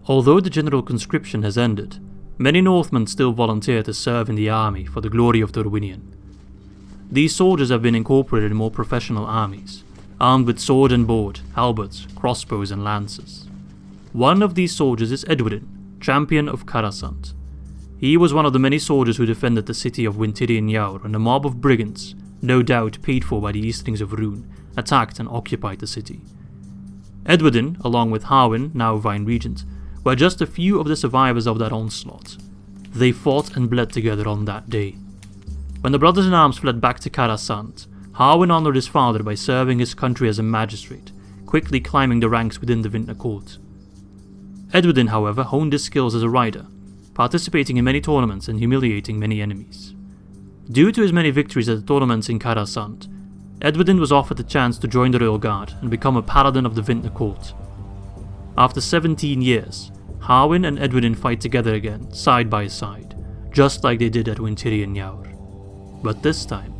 Although the general conscription has ended, many Northmen still volunteer to serve in the army for the glory of Dorwinion. These soldiers have been incorporated in more professional armies, armed with sword and board, halberds, crossbows and lances. One of these soldiers is Edwodyn, champion of Caras Sant. He was one of the many soldiers who defended the city of Untitled when a mob of brigands, no doubt paid for by the Easterlings of Ruin, attacked and occupied the city. Edwodyn, along with Harwin, now Vine Regent, were just a few of the survivors of that onslaught. They fought and bled together on that day. When the brothers-in-arms fled back to Caras Sant, Harwin honoured his father by serving his country as a magistrate, quickly climbing the ranks within the Vintner court. Edwodyn, however, honed his skills as a rider, participating in many tournaments and humiliating many enemies. Due to his many victories at the tournaments in Caras Sant, Edwodyn was offered the chance to join the Royal Guard and become a paladin of the Vintner court. After 17 years, Harwin and Edwodyn fight together again, side by side, just like they did at Untitled. But this time,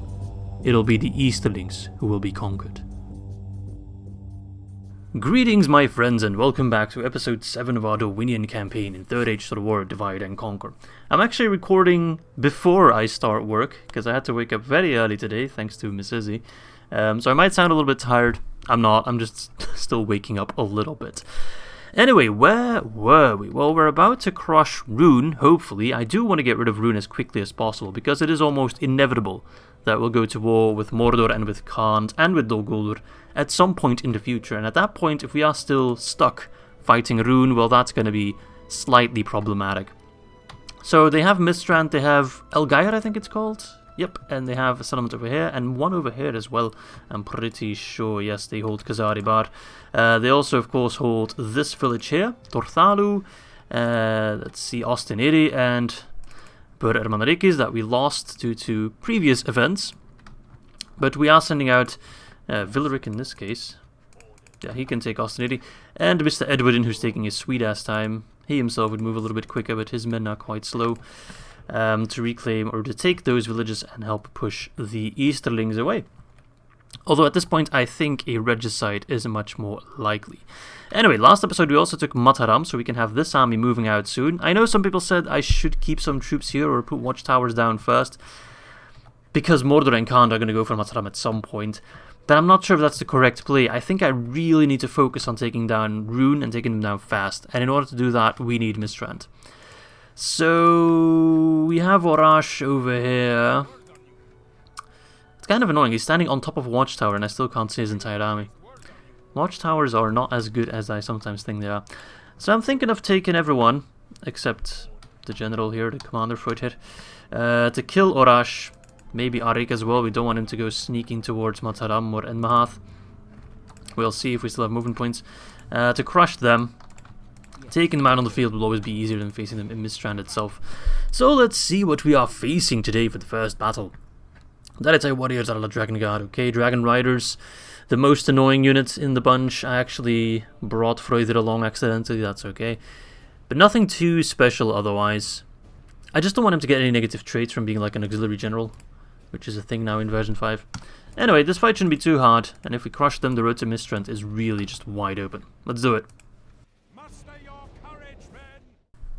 it'll be the Easterlings who will be conquered. Greetings my friends and welcome back to episode 7 of our Dorwinion campaign in 3rd Age of War Divide and Conquer. I'm actually recording before I start work, because I had to wake up very early today, thanks to Miss Izzy. So I might sound a little bit tired. I'm not, I'm just still waking up a little bit. Anyway, where were we? Well, we're about to crush Ruin, hopefully. I do want to get rid of Ruin as quickly as possible, because it is almost inevitable that we'll go to war with Mordor and with Khand and with Dol Guldur at some point in the future. And at that point, if we are still stuck fighting Ruin, well, that's going to be slightly problematic. So they have Mistrand, they have Elgair, I think it's called. Yep, and they have a settlement over here, and one over here as well. I'm pretty sure, yes, they hold Khazari-bar. They also, of course, hold this village here, Torthalu. Let's see, Ostiniri and Bur Ermanarikis that we lost due to previous events. But we are sending out Villaric in this case. Yeah, he can take Ostiniri. And Mr. Edwodyn, who's taking his sweet-ass time. He himself would move a little bit quicker, but his men are quite slow. To reclaim or to take those villages and help push the Easterlings away. Although at this point I think a regicide is much more likely. Anyway, last episode we also took Mataram, so we can have this army moving out soon. I know some people said I should keep some troops here or put watchtowers down first, because Mordor and Khand are going to go for Mataram at some point. But I'm not sure if that's the correct play. I think I really need to focus on taking down Ruin and taking them down fast. And in order to do that, we need Mistrand. So we have Orash over here. It's kind of annoying. He's standing on top of a watchtower and I still can't see his entire army. Watchtowers are not as good as I sometimes think they are. So I'm thinking of taking everyone, except the general here, the commander for it here, to kill Orash. Maybe Arik as well. We don't want him to go sneaking towards Mataram or Enmahath. We'll see if we still have movement points. To crush them. Taking them out on the field will always be easier than facing them in Mistrand itself. So let's see what we are facing today for the first battle. That is our warriors are the Dragon Guard. Okay, Dragon Riders, the most annoying unit in the bunch. I actually brought Freudir along accidentally, that's okay. But nothing too special otherwise. I just don't want him to get any negative traits from being like an auxiliary general, which is a thing now in version 5. Anyway, this fight shouldn't be too hard, and if we crush them, the road to Mistrand is really just wide open. Let's do it.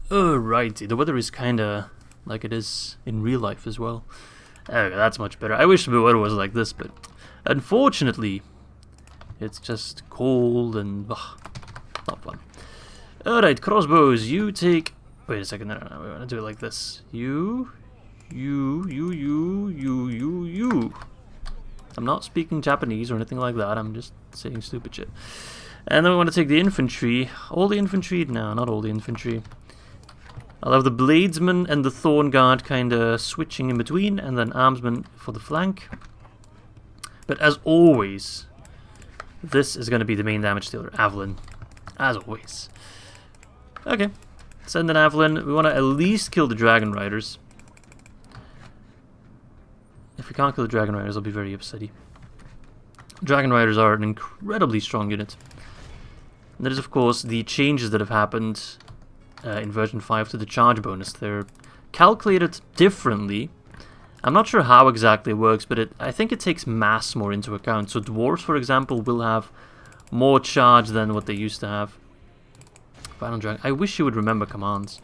Alrighty, the weather is kinda like it is in real life as well. Okay, that's much better. I wish the weather was like this, but unfortunately, it's just cold and not fun. Alright, crossbows, you take... Wait a second, no, we want to do it like this. You. I'm not speaking Japanese or anything like that, I'm just saying stupid shit. And then we want to take the infantry. All the infantry? No, not all the infantry. I'll have the Bladesman and the Thorn Guard kind of switching in between, and then Armsmen for the flank. But as always, this is going to be the main damage dealer, Avalyn. As always. Okay, send an Avalyn. We want to at least kill the Dragon Riders. If we can't kill the Dragon Riders, I'll be very upsetty. Dragon Riders are an incredibly strong unit. And that is, of course, the changes that have happened in version 5 to the charge bonus. They're calculated differently. I'm not sure how exactly it works, but I think it takes mass more into account. So dwarves, for example, will have more charge than what they used to have. Final Dragon. I wish you would remember commands.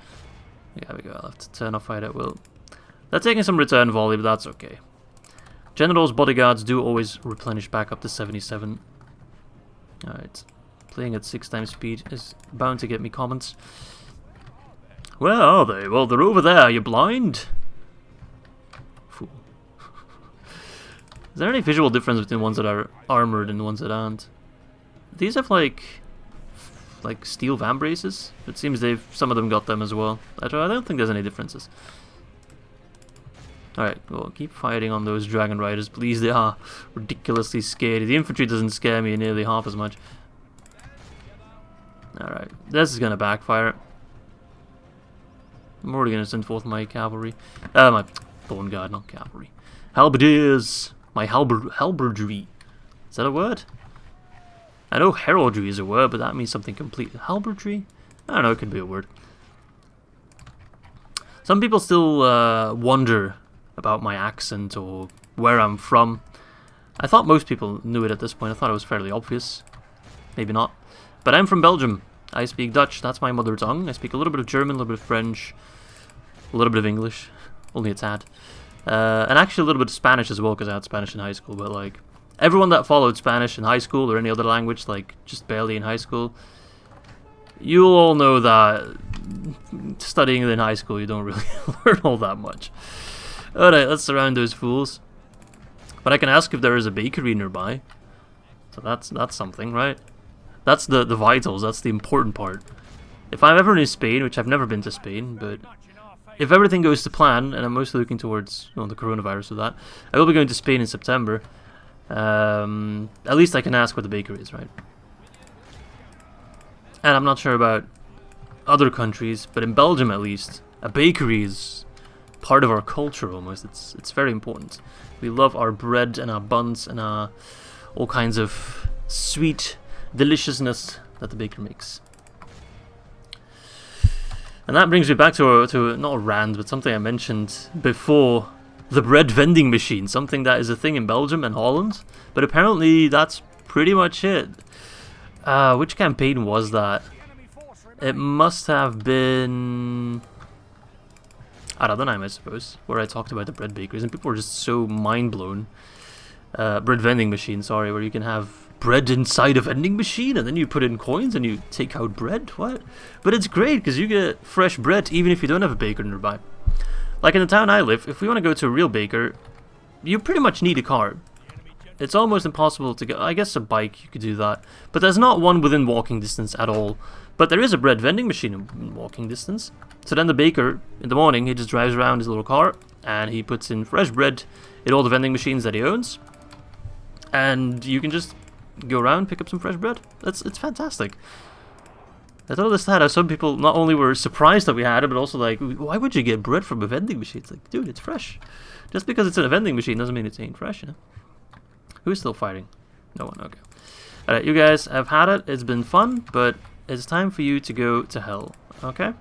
There we go. I'll have to turn off fight at will. They're taking some return volley, but that's okay. General's bodyguards do always replenish back up to 77. Alright. Playing at 6 times speed is bound to get me comments. Where are they? Well, they're over there. Are you blind? Fool. Is there any visual difference between ones that are armored and ones that aren't? These have like steel vambraces. It seems some of them got them as well. I don't think there's any differences. Alright, well, keep fighting on those dragon riders, please. They are ridiculously scary. The infantry doesn't scare me nearly half as much. Alright, this is gonna backfire. I'm already gonna send forth my cavalry. My Thorn Guard, not cavalry. Halberds! My halberdry. Is that a word? I know heraldry is a word, but that means something completely. Halberdry? I don't know, it could be a word. Some people still wonder about my accent or where I'm from. I thought most people knew it at this point. I thought it was fairly obvious. Maybe not. But I'm from Belgium. I speak Dutch. That's my mother tongue. I speak a little bit of German, a little bit of French, a little bit of English. Only a tad. And actually a little bit of Spanish as well, because I had Spanish in high school. But like, everyone that followed Spanish in high school or any other language, like just barely in high school, you'll all know that studying it in high school, you don't really learn all that much. Alright, let's surround those fools. But I can ask if there is a bakery nearby. So that's something, right? That's the vitals, that's the important part. If I'm ever in Spain, which I've never been to Spain, but if everything goes to plan, and I'm mostly looking towards the coronavirus with that, I will be going to Spain in September. At least I can ask what the bakery is, right? And I'm not sure about other countries, but in Belgium at least, a bakery is part of our culture almost. It's very important. We love our bread and our buns and our all kinds of sweet deliciousness that the baker makes. And that brings me back to not a rant, but something I mentioned before. The bread vending machine, something that is a thing in Belgium and Holland, but apparently that's pretty much it. Which campaign was that? It must have been Ar-Adûnâim, I suppose, where I talked about the bread bakeries, and people were just so mind blown. Bread vending machine, sorry, where you can have bread inside a vending machine, and then you put in coins and you take out bread. What? But it's great because you get fresh bread even if you don't have a baker nearby. Like in the town I live, if we want to go to a real baker, you pretty much need a car. It's almost impossible to get. I guess a bike you could do that, but there's not one within walking distance at all. But there is a bread vending machine in walking distance. So then the baker, in the morning, he just drives around his little car and he puts in fresh bread in all the vending machines that he owns. And you can just go around, pick up some fresh bread. It's fantastic. I don't understand how some people not only were surprised that we had it, but also like, why would you get bread from a vending machine? It's like, dude, it's fresh. Just because it's in a vending machine doesn't mean it ain't fresh, you know? Who's still fighting? No one, okay. Alright, you guys have had it. It's been fun, but it's time for you to go to hell, okay?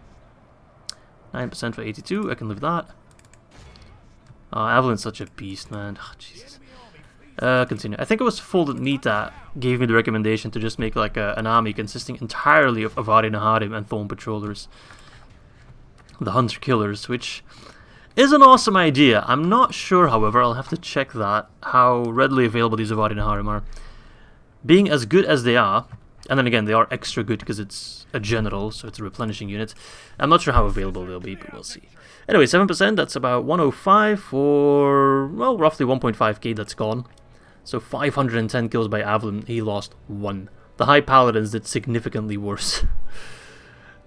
9% for 82, I can live that. Oh, Evelyn's such a beast, man. Oh, Jesus. Continue. I think it was Folded Meat that gave me the recommendation to just make like an army consisting entirely of Ar-Adûnâim and Thorn Patrollers. The Hunter Killers, which is an awesome idea. I'm not sure, however, I'll have to check that, how readily available these Ar-Adûnâim are. Being as good as they are, and then again, they are extra good because it's a general, so it's a replenishing unit. I'm not sure how available they'll be, but we'll see. Anyway, 7%, that's about 105 for, well, roughly 1.5k that's gone. So 510 kills by Evelyn, he lost 1. The High Paladins did significantly worse.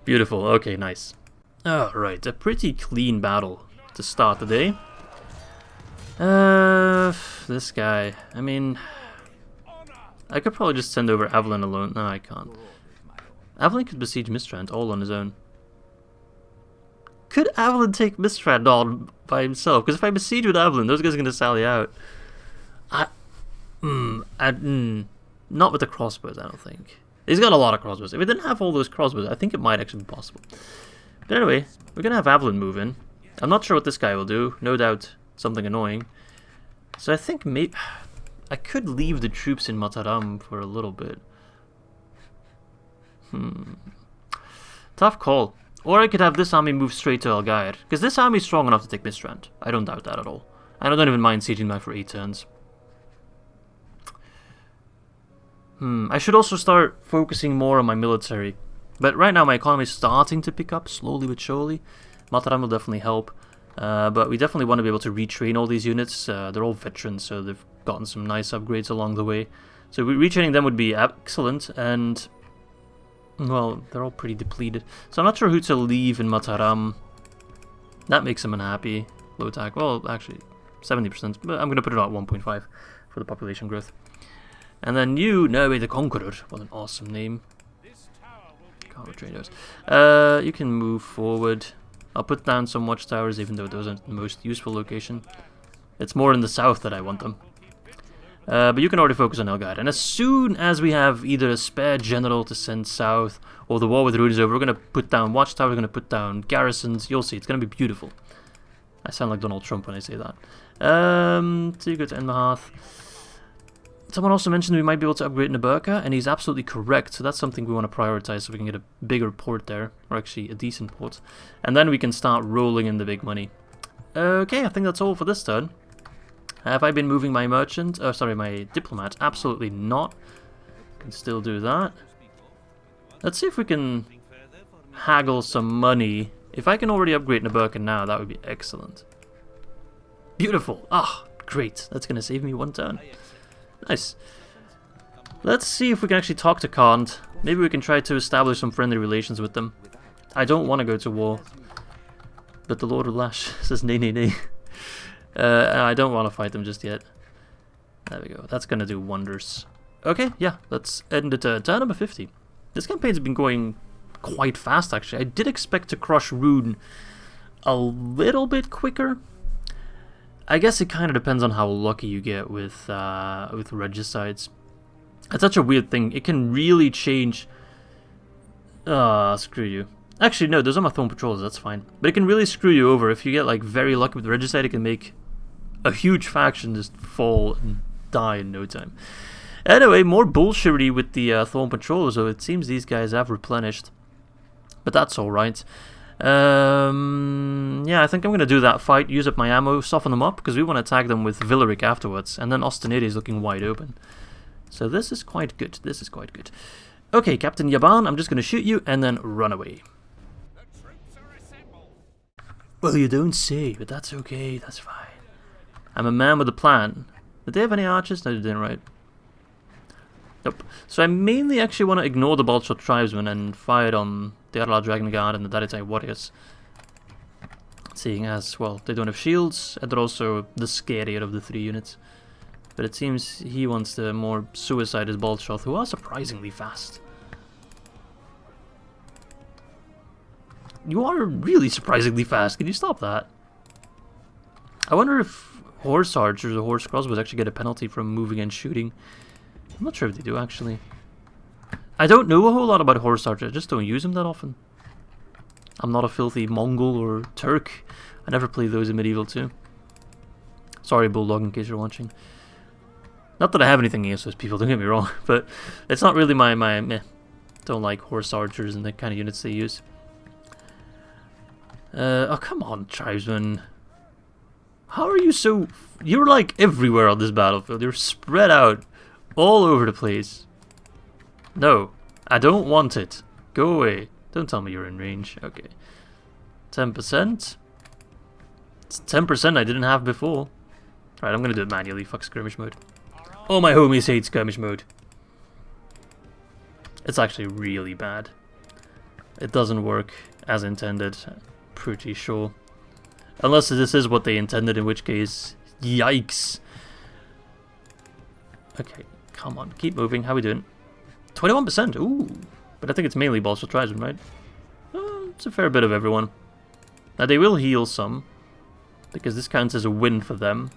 Beautiful, okay, nice. Alright, a pretty clean battle to start the day. This guy, I mean, I could probably just send over Evelyn alone. No, I can't. Evelyn could besiege Mistrand all on his own. Could Evelyn take Mistrand on by himself? Because if I besiege with Evelyn, those guys are going to sally out. Not with the crossbows, I don't think. He's got a lot of crossbows. If he didn't have all those crossbows, I think it might actually be possible. But anyway, we're going to have Evelyn move in. I'm not sure what this guy will do. No doubt something annoying. So I think maybe I could leave the troops in Mataram for a little bit. Tough call. Or I could have this army move straight to Algair, because this army is strong enough to take Mistrand. I don't doubt that at all. And I don't even mind sieging that for 8 turns. I should also start focusing more on my military. But right now my economy is starting to pick up, slowly but surely. Mataram will definitely help. But we definitely want to be able to retrain all these units. They're all veterans, so they've gotten some nice upgrades along the way. So retraining them would be excellent, and... well, they're all pretty depleted. So I'm not sure who to leave in Mataram. That makes them unhappy. Low attack. Well, actually, 70%. But I'm going to put it at 1.5 for the population growth. And then you, Nurwe the Conqueror. What an awesome name. Can't retrain those. You can move forward. I'll put down some watchtowers, even though those aren't the most useful location. It's more in the south that I want them. But you can already focus on Algair. And as soon as we have either a spare general to send south, or the war with Ruud is over, we're going to put down watchtowers, we're going to put down garrisons. You'll see, it's going to be beautiful. I sound like Donald Trump when I say that. So you go to Enmahath. Someone also mentioned we might be able to upgrade Naburka, and he's absolutely correct. So that's something we want to prioritize so we can get a bigger port there, or actually a decent port. And then we can start rolling in the big money. Okay, I think that's all for this turn. Have I been moving my merchant? Oh, sorry, my diplomat. Absolutely not. Can still do that. Let's see if we can haggle some money. If I can already upgrade Naburka now, that would be excellent. Beautiful. Ah, great. That's going to save me 1 turn. Nice. Let's see if we can actually talk to Kant. Maybe we can try to establish some friendly relations with them. I don't want to go to war. But the Lord of Lash says nay, nay, nay. I don't want to fight them just yet. There we go. That's going to do wonders. Okay, yeah. Let's end it to turn number 50. This campaign's been going quite fast, actually. I did expect to crush Ruin a little bit quicker. I guess it kind of depends on how lucky you get with regicides. It's such a weird thing. It can really change... screw you. Actually, no, those are my Thorn Patrols, that's fine. But it can really screw you over. If you get like very lucky with regicide, it can make a huge faction just fall and die in no time. Anyway, more bullshittery with the Thorn Patrols, so it seems these guys have replenished. But that's alright. Yeah, I think I'm going to do that fight, use up my ammo, soften them up, because we want to attack them with Villaric afterwards, and then Osteniri is looking wide open. So this is quite good, this is quite good. Okay, Captain Yaban, I'm just going to shoot you, and then run away. Well, you don't say, but that's okay, that's fine. I'm a man with a plan. Did they have any archers? No, they didn't, right? Nope. So I mainly actually want to ignore the Baldshot Tribesmen and fire on the Arla Dragon Guard and the Daritai Warriors. Seeing as, well, they don't have shields, and they're also the scarier of the 3 units. But it seems he wants the more suicided Baldshot, who are surprisingly fast. You are really surprisingly fast, can you stop that? I wonder if horse archers or horse crossbows actually get a penalty from moving and shooting. I'm not sure if they do, actually. I don't know a whole lot about horse archers, I just don't use them that often. I'm not a filthy Mongol or Turk. I never played those in Medieval 2. Sorry, Bulldog, in case you're watching. Not that I have anything against those people, don't get me wrong, but it's not really my meh. Don't like horse archers and the kind of units they use. Oh, come on, tribesmen. How are you so... You're like everywhere on this battlefield. You're spread out all over the place. No, I don't want it. Go away. Don't tell me you're in range. Okay. 10%. It's 10% I didn't have before. Right, I'm going to do it manually. Fuck skirmish mode. All my homies hate skirmish mode. It's actually really bad. It doesn't work as intended. Pretty sure. Unless this is what they intended, in which case, yikes. Okay, come on, keep moving. How are we doing? 21%, ooh. But I think it's mainly Balsal Tribesmen, right? It's a fair bit of everyone. Now they will heal some, because this counts as a win for them.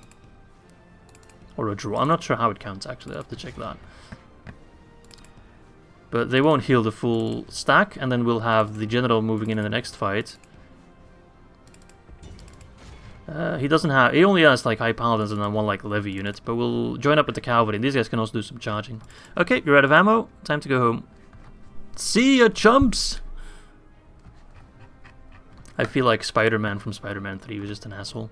Or a draw. I'm not sure how it counts, actually. I have to check that. But they won't heal the full stack, and then we'll have the general moving in the next fight. He doesn't have... He only has like high paladins and then 1 like levy unit, but we'll join up with the cavalry, and these guys can also do some charging. Okay, you're out of ammo. Time to go home. See ya, chumps! I feel like Spider-Man from Spider-Man 3 was just an asshole.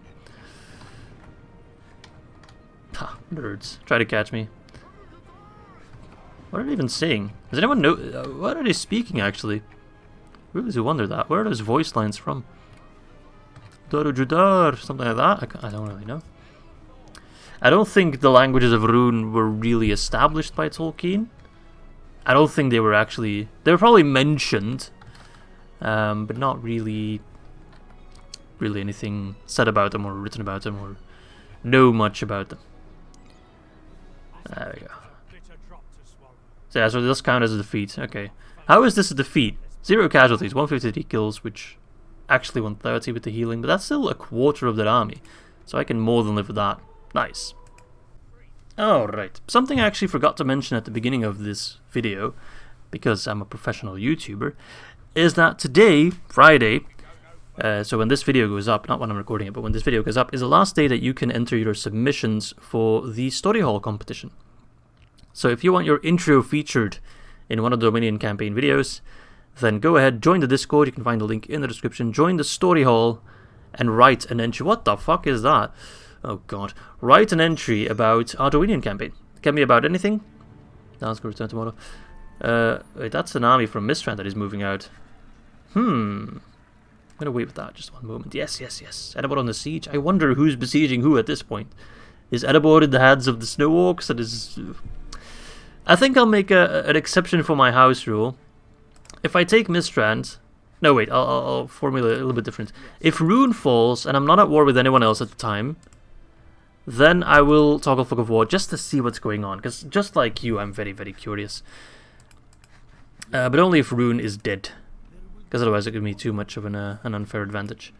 Ha, nerds. Try to catch me. What are they even saying? Does anyone know? What are they speaking, actually? Really do wonder that. Where are those voice lines from? Judar, something like that? I don't really know. I don't think the languages of Rune were really established by Tolkien. I don't think they were actually... They were probably mentioned, but not really anything said about them or written about them or know much about them. There we go. So yeah, so this count as a defeat. Okay. How is this a defeat? 0 casualties, 153 kills, which actually 130 with the healing, but that's still a quarter of their army. So I can more than live with that. Nice. Alright, something I actually forgot to mention at the beginning of this video, because I'm a professional YouTuber, is that today, Friday, so when this video goes up, not when I'm recording it, but when this video goes up, is the last day that you can enter your submissions for the Story Hall competition. So if you want your intro featured in one of the Dorwinion campaign videos, then go ahead, join the Discord, you can find the link in the description, join the Story Hall, and write an entry. What the fuck is that? Oh god. Write an entry about our Dorwinion campaign. It can be about anything. That's going to return tomorrow. Wait, that's an army from Mistrand that is moving out. I'm going to wait with that just one moment. Yes, yes, yes. Erebor on the siege. I wonder who's besieging who at this point. Is Erebor in the hands of the Snow Orcs? That is... I think I'll make an exception for my house rule. If I take Mistrand... No, wait, I'll formulate it a little bit different. If Rune falls, and I'm not at war with anyone else at the time, then I will toggle Fog of War just to see what's going on. Because just like you, I'm very, very curious. But only if Rune is dead. Because otherwise it gives me too much of an unfair advantage.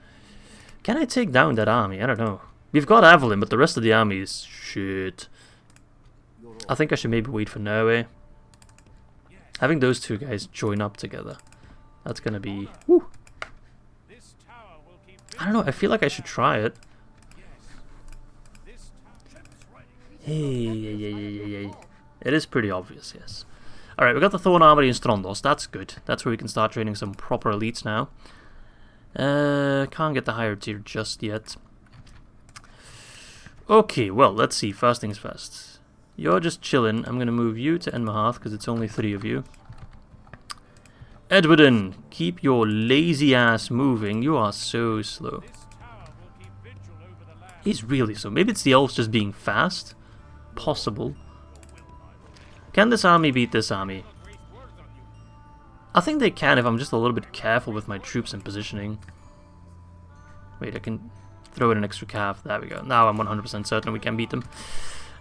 Can I take down that army? I don't know. We've got Avalon, but the rest of the army is shit. I think I should maybe wait for Nurwe. Having those two guys join up together. That's gonna be... Woo. I don't know, I feel like I should try it. Hey. It is pretty obvious, yes. Alright, we got the Thorn Armory in Strondos. That's good. That's where we can start training some proper elites now. Can't get the higher tier just yet. Okay, well, let's see. First things first. You're just chilling. I'm going to move you to Enmahath because it's only 3 of you. Edwodyn, keep your lazy ass moving. You are so slow. He's really slow. Maybe it's the elves just being fast. Possible. Can this army beat this army? I think they can if I'm just a little bit careful with my troops and positioning. Wait, I can throw in an extra calf. There we go. Now I'm 100% certain we can beat them.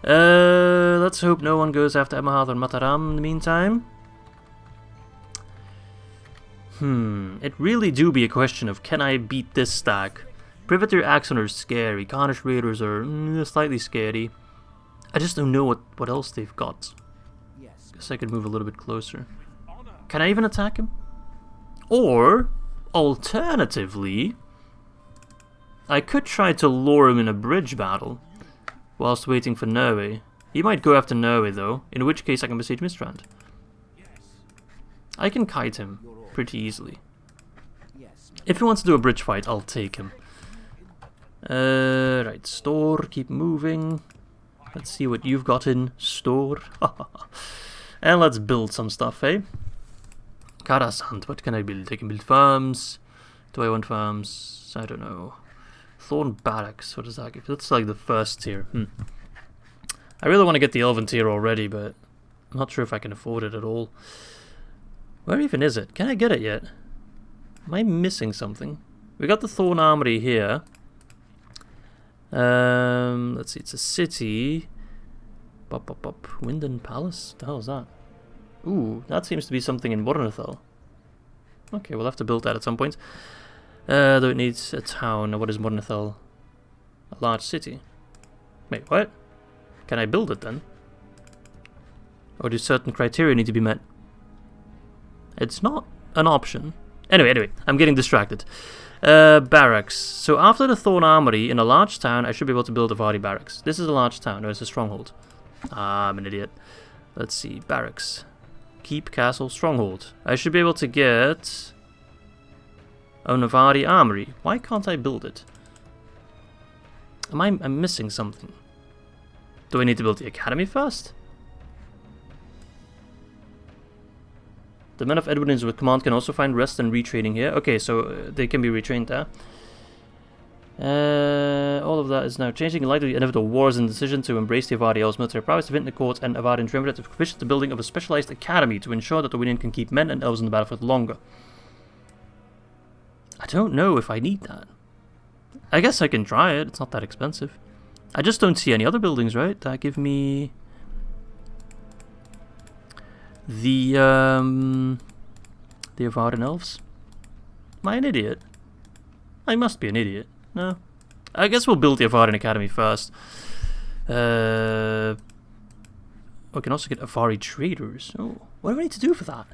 Let's hope no one goes after Enmahath or Mataram in the meantime. It really do be a question of can I beat this stack? Privateer Axon are scary. Carnage Raiders are slightly scary. I just don't know what else they've got. Guess I could move a little bit closer. Can I even attack him? Or, alternatively, I could try to lure him in a bridge battle whilst waiting for Nurwe. He might go after Nurwe though, in which case I can besiege Mistrand. I can kite him pretty easily. If he wants to do a bridge fight, I'll take him. Right, store, keep moving. Let's see what you've got in store. And let's build some stuff, eh? Caras Sant, what can I build? I can build farms. Do I want farms? I don't know. Thorn Barracks, what does that give? That's like the first tier. I really want to get the Elven tier already, but I'm not sure if I can afford it at all. Where even is it? Can I get it yet? Am I missing something? We got the Thorn Armory here. Let's see, it's a city. Winden Palace? What the hell is that? Ooh, that seems to be something in Mornithal. Okay, we'll have to build that at some point. Though it needs a town. What is Mornithal? A large city. Wait, what? Can I build it then? Or do certain criteria need to be met? It's not an option. Anyway, I'm getting distracted. Barracks. So after the Thorn Armory in a large town, I should be able to build a Vardy Barracks. This is a large town. No, it's a stronghold. Ah, I'm an idiot. Let's see. Barracks. Keep, castle, stronghold. I should be able to get Oh, Navari Armory. Why can't I build it? I'm missing something. Do I need to build the academy first? The men of Edwodyns with command can also find rest and retraining here. Okay, so they can be retrained there. All of that is now changing in light of the inevitable wars and the decision to embrace the Avari Elves' military prowess. The Vintner Court and Avarian Triumvirate have commissioned the building of a specialized academy to ensure that the Dorwinion can keep men and elves on the battlefield longer. I don't know if I need that. I guess I can try it. It's not that expensive. I just don't see any other buildings, right? That give me the Avarian Elves. Am I an idiot? I must be an idiot. No. I guess we'll build the Avarian Academy first. We can also get Avari traders. Oh, what do I need to do for that?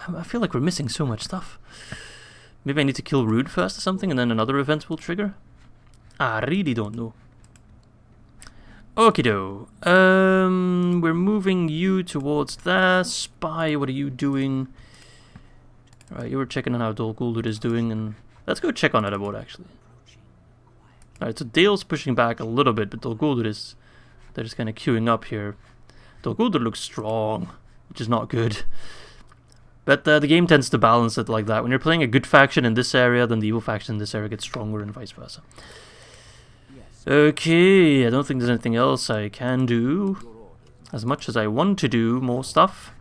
I feel like we're missing so much stuff. Maybe I need to kill Rude first or something, and then another event will trigger? I really don't know. Okido. We're moving you towards there. Spy, what are you doing? Right, you were checking on how Dol Guldur is doing, and let's go check on Erebor actually. Alright, so Dale's pushing back a little bit, but Dol Guldur is... they're just kind of queuing up here. Dol Guldur looks strong, which is not good. But the game tends to balance it like that. When you're playing a good faction in this area, then the evil faction in this area gets stronger and vice versa. Okay, I don't think there's anything else I can do. As much as I want to do more stuff.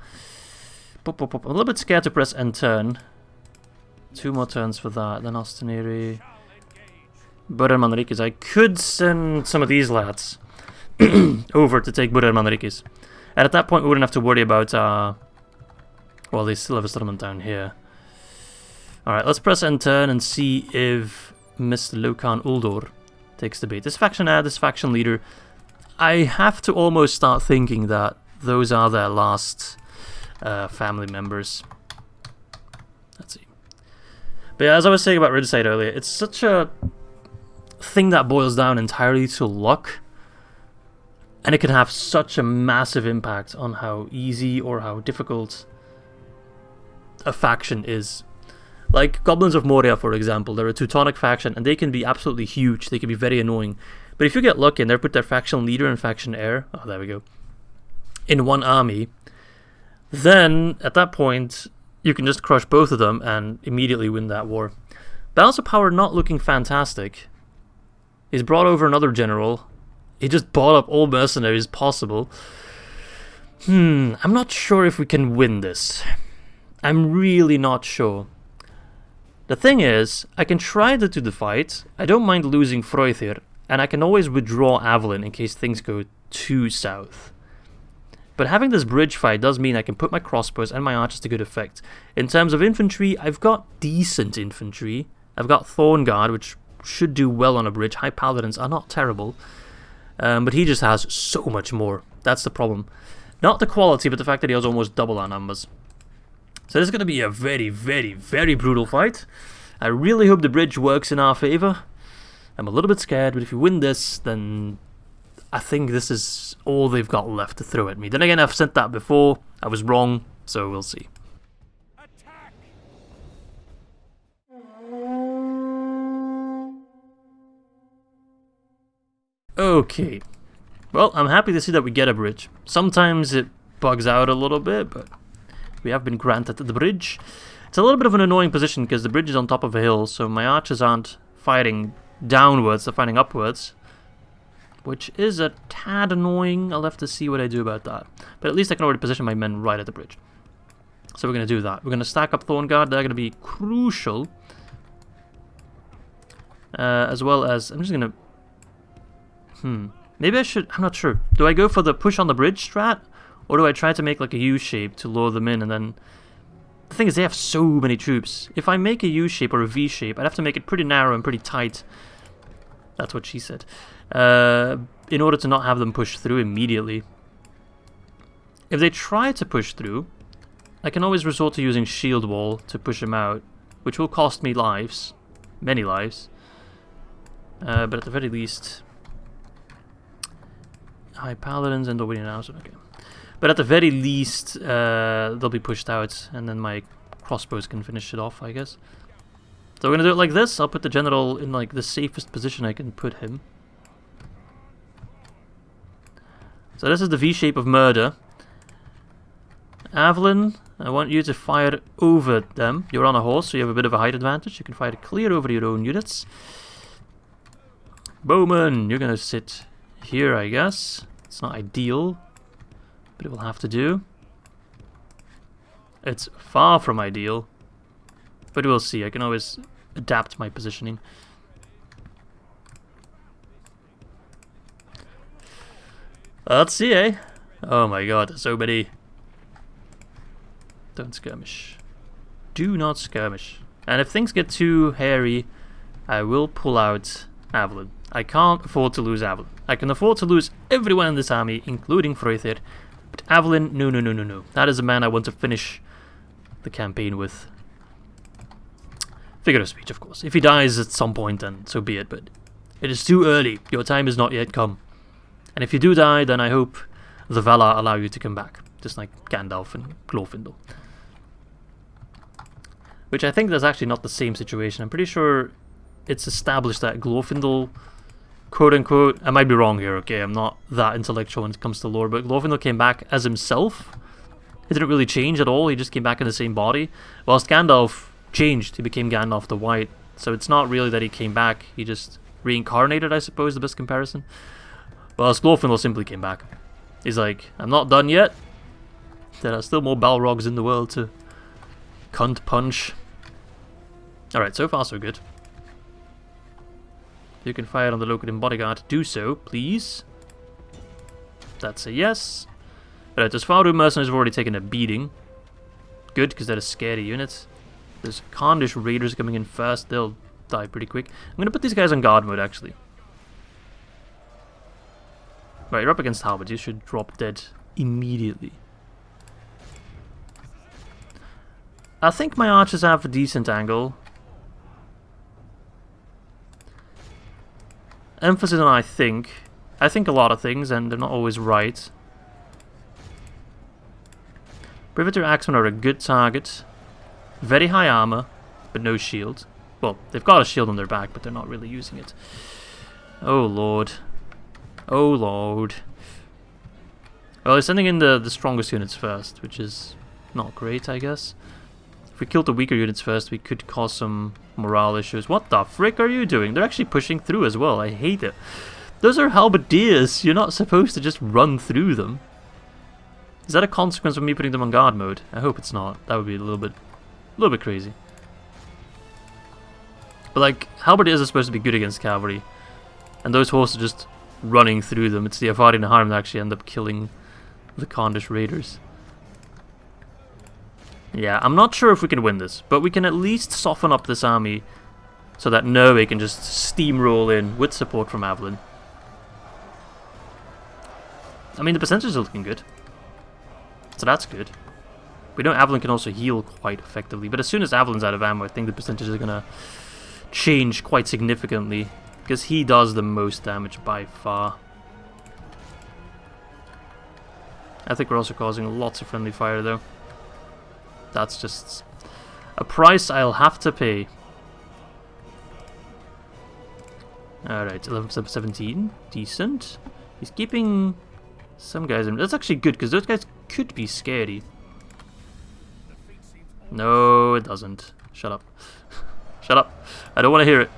I'm a little bit scared to press end turn. 2 more turns for that, then Osteneri. Burer Manrikes. I could send some of these lads over to take Burer Manrikes. And at that point we wouldn't have to worry about... well, they still have a settlement down here. Alright, let's press end turn and see if Mr. Lokan Uldor takes the bait. This faction leader, I have to almost start thinking that those are their last family members. Let's see. But yeah, as I was saying about Ridside earlier, it's such a thing that boils down entirely to luck. And it can have such a massive impact on how easy or how difficult a faction is. Like Goblins of Moria, for example, they're a Teutonic faction and they can be absolutely huge, they can be very annoying. But if you get lucky and they put their faction leader and faction heir, oh there we go, in one army, then at that point you can just crush both of them and immediately win that war. Balance of power not looking fantastic. He's brought over another general. He just bought up all mercenaries possible. I'm not sure if we can win this. I'm really not sure. The thing is, I can try to do the fight, I don't mind losing Freuthir, and I can always withdraw Avalon in case things go too south. But having this bridge fight does mean I can put my crossbows and my archers to good effect. In terms of infantry, I've got decent infantry. I've got Thornguard, which should do well on a bridge. High Paladins are not terrible. But he just has so much more. That's the problem. Not the quality, but the fact that he has almost double our numbers. So this is going to be a very, very, very brutal fight. I really hope the bridge works in our favor. I'm a little bit scared, but if we win this, then I think this is all they've got left to throw at me. Then again, I've said that before. I was wrong, so we'll see. Attack! Okay. Well, I'm happy to see that we get a bridge. Sometimes it bugs out a little bit, but we have been granted the bridge. It's a little bit of an annoying position because the bridge is on top of a hill, so my archers aren't fighting downwards, they're fighting upwards. Which is a tad annoying. I'll have to see what I do about that. But at least I can already position my men right at the bridge. So we're going to do that. We're going to stack up Thornguard. They're going to be crucial. As well as... I'm just going to... Maybe I should... I'm not sure. Do I go for the push on the bridge strat? Or do I try to make like a U-shape to lure them in and then... The thing is, they have so many troops. If I make a U-shape or a V-shape, I'd have to make it pretty narrow and pretty tight. That's what she said. In order to not have them push through immediately. If they try to push through, I can always resort to using shield wall to push them out, which will cost me lives. Many lives. But at the very least... High Paladins and Dorwinion House. Okay. But at the very least, they'll be pushed out, and then my crossbows can finish it off, I guess. So we're gonna do it like this. I'll put the general in like the safest position I can put him. So this is the V shape of murder. Avalyn, I want you to fire over them. You're on a horse, so you have a bit of a height advantage. You can fire clear over your own units. Bowman, you're gonna sit here, I guess. It's not ideal, but it will have to do. It's far from ideal, but we'll see. I can always adapt my positioning. Let's see, eh? Oh my god, so many. Don't skirmish. Do not skirmish. And if things get too hairy, I will pull out Avalyn. I can't afford to lose Avalyn. I can afford to lose everyone in this army, including Freythir. But Avalyn, no, no, no, no, no. That is a man I want to finish the campaign with. Figure of speech, of course. If he dies at some point, then so be it. But it is too early. Your time has not yet come. And if you do die, then I hope the Valar allow you to come back. Just like Gandalf and Glorfindel. Which I think that's actually not the same situation. I'm pretty sure it's established that Glorfindel, quote-unquote, I might be wrong here, okay, I'm not that intellectual when it comes to lore, but Glorfindel came back as himself. He didn't really change at all, he just came back in the same body. Whilst Gandalf changed, he became Gandalf the White. So it's not really that he came back, he just reincarnated, I suppose, the best comparison. Whilst Glorfindel simply came back. He's like, I'm not done yet. There are still more Balrogs in the world to cunt punch. Alright, so far so good. You can fire on the Locadim bodyguard. Do so, please. That's a yes. Right, those Faru mercenaries have already taken a beating. Good, because they're a scary unit. There's Khandish raiders coming in first. They'll die pretty quick. I'm going to put these guys on guard mode, actually. Right, you're up against halberds. You should drop dead immediately. I think my archers have a decent angle. Emphasis on I think. I think a lot of things, and they're not always right. Privateer Axemen are a good target. Very high armor, but no shield. Well, they've got a shield on their back, but they're not really using it. Oh lord. Oh lord. Well, they're sending in the strongest units first, which is not great, I guess. If we killed the weaker units first, we could cause some morale issues. What the frick are you doing? They're actually pushing through as well. I hate it. Those are halberdiers. You're not supposed to just run through them. Is that a consequence of me putting them on guard mode? I hope it's not. That would be a little bit crazy. But like, halberdiers are supposed to be good against cavalry, and those horses are just running through them. It's the Ar-Adûnâim that actually end up killing the Khandish raiders. Yeah, I'm not sure if we can win this, but we can at least soften up this army so that Nurwe can just steamroll in with support from Avalyn. I mean, the percentages are looking good, so that's good. We know Avalyn can also heal quite effectively, but as soon as Avalyn's out of ammo, I think the percentages are going to change quite significantly, because he does the most damage by far. I think we're also causing lots of friendly fire, though. That's just a price I'll have to pay. Alright, 11/17. Decent. He's keeping some guys in. That's actually good, because those guys could be scary. No, it doesn't. Shut up. Shut up. I don't want to hear it.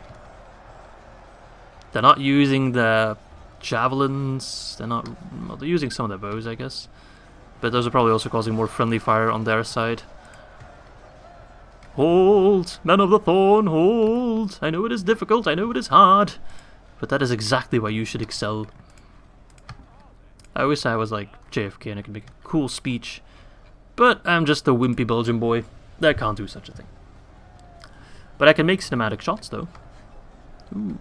They're not using their javelins. They're not... Well, they're using some of their bows, I guess. But those are probably also causing more friendly fire on their side. Hold! Men of the Thorn, hold! I know it is difficult, I know it is hard. But that is exactly why you should excel. I wish I was like JFK and I could make a cool speech. But I'm just a wimpy Belgian boy that can't do such a thing. But I can make cinematic shots, though. Ooh.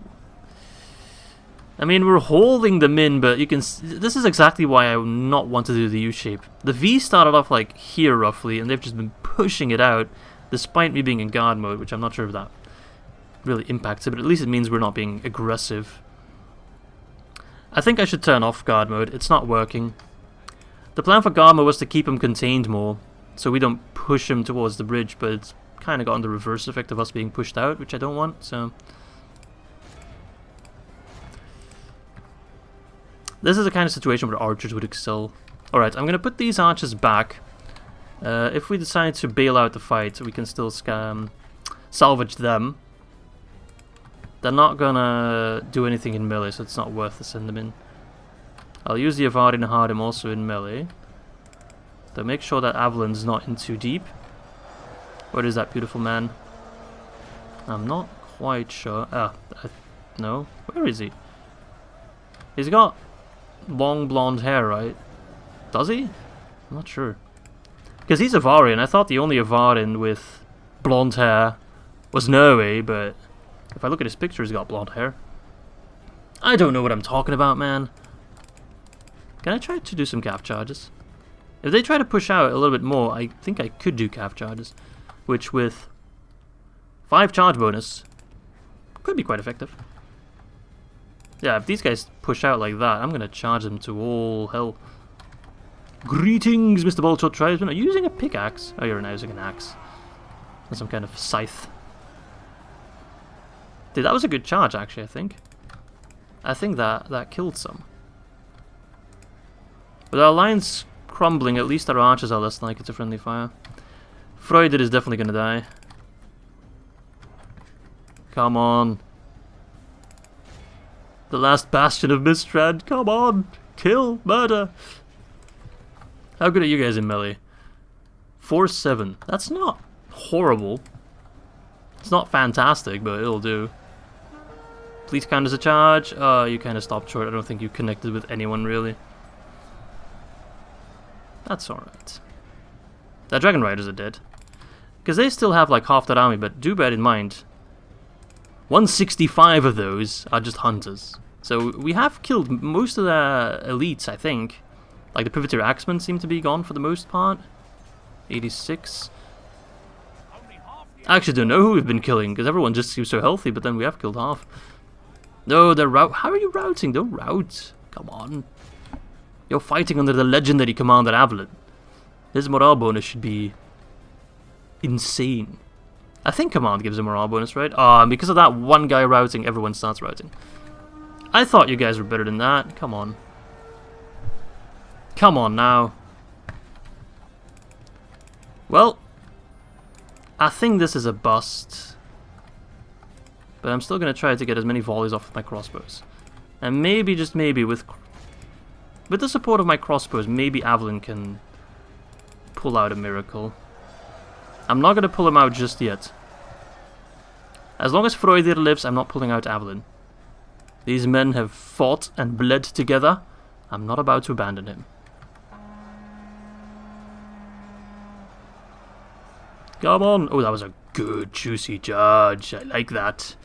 I mean, we're holding them in, but you can... This is exactly why I would not want to do the U-shape. The V started off like here, roughly, and they've just been pushing it out, despite me being in guard mode, which I'm not sure if that really impacts it, but at least it means we're not being aggressive. I think I should turn off guard mode. It's not working. The plan for guard mode was to keep him contained more, so we don't push him towards the bridge, but it's kind of gotten the reverse effect of us being pushed out, which I don't want, so... This is the kind of situation where archers would excel. Alright, I'm going to put these archers back. If we decide to bail out the fight, we can still salvage them. They're not gonna do anything in melee, so it's not worth to send them in. I'll use the Ar-Adûnâim also in melee. To make sure that Avalon's not in too deep. Where is that beautiful man? I'm not quite sure. No. Where is he? He's got long blonde hair, right? Does he? I'm not sure. Because he's Avarian. I thought the only Avarian with blonde hair was Nurwe, but if I look at his picture, he's got blonde hair. I don't know what I'm talking about, man. Can I try to do some calf charges? If they try to push out a little bit more, I think I could do calf charges. Which with 5 charge bonus could be quite effective. Yeah, if these guys push out like that, I'm going to charge them to all hell. Greetings, Mr. Boltshot Tribesman. Are you using a pickaxe? Oh, you're now using an axe. And some kind of scythe. Dude, that was a good charge, actually, I think. I think that killed some. With our lines crumbling, at least our archers are less likely to friendly fire. Freuded is definitely going to die. Come on. The last bastion of Mistrad. Come on. Kill. Murder. How good are you guys in melee? 4-7. That's not horrible. It's not fantastic, but it'll do. Please count as a charge. You kind of stopped short. I don't think you connected with anyone, really. That's alright. The Dragon Riders are dead. Because they still have like half that army, but do bear in mind, 165 of those are just hunters. So we have killed most of the elites, I think. Like the Privateer Axemen seem to be gone for the most part. 86. I actually don't know who we've been killing, because everyone just seems so healthy, but then we have killed half. No, they're how are you routing? Don't rout. Come on. You're fighting under the legendary Commander Avalon. His morale bonus should be insane. I think Command gives a morale bonus, right? And because of that one guy routing, everyone starts routing. I thought you guys were better than that. Come on. Come on now. Well, I think this is a bust. But I'm still going to try to get as many volleys off with my crossbows. And maybe, just maybe, with the support of my crossbows, maybe Avalon can pull out a miracle. I'm not going to pull him out just yet. As long as Freudir lives, I'm not pulling out Avalon. These men have fought and bled together. I'm not about to abandon him. Come on. Oh, that was a good, juicy charge. I like that.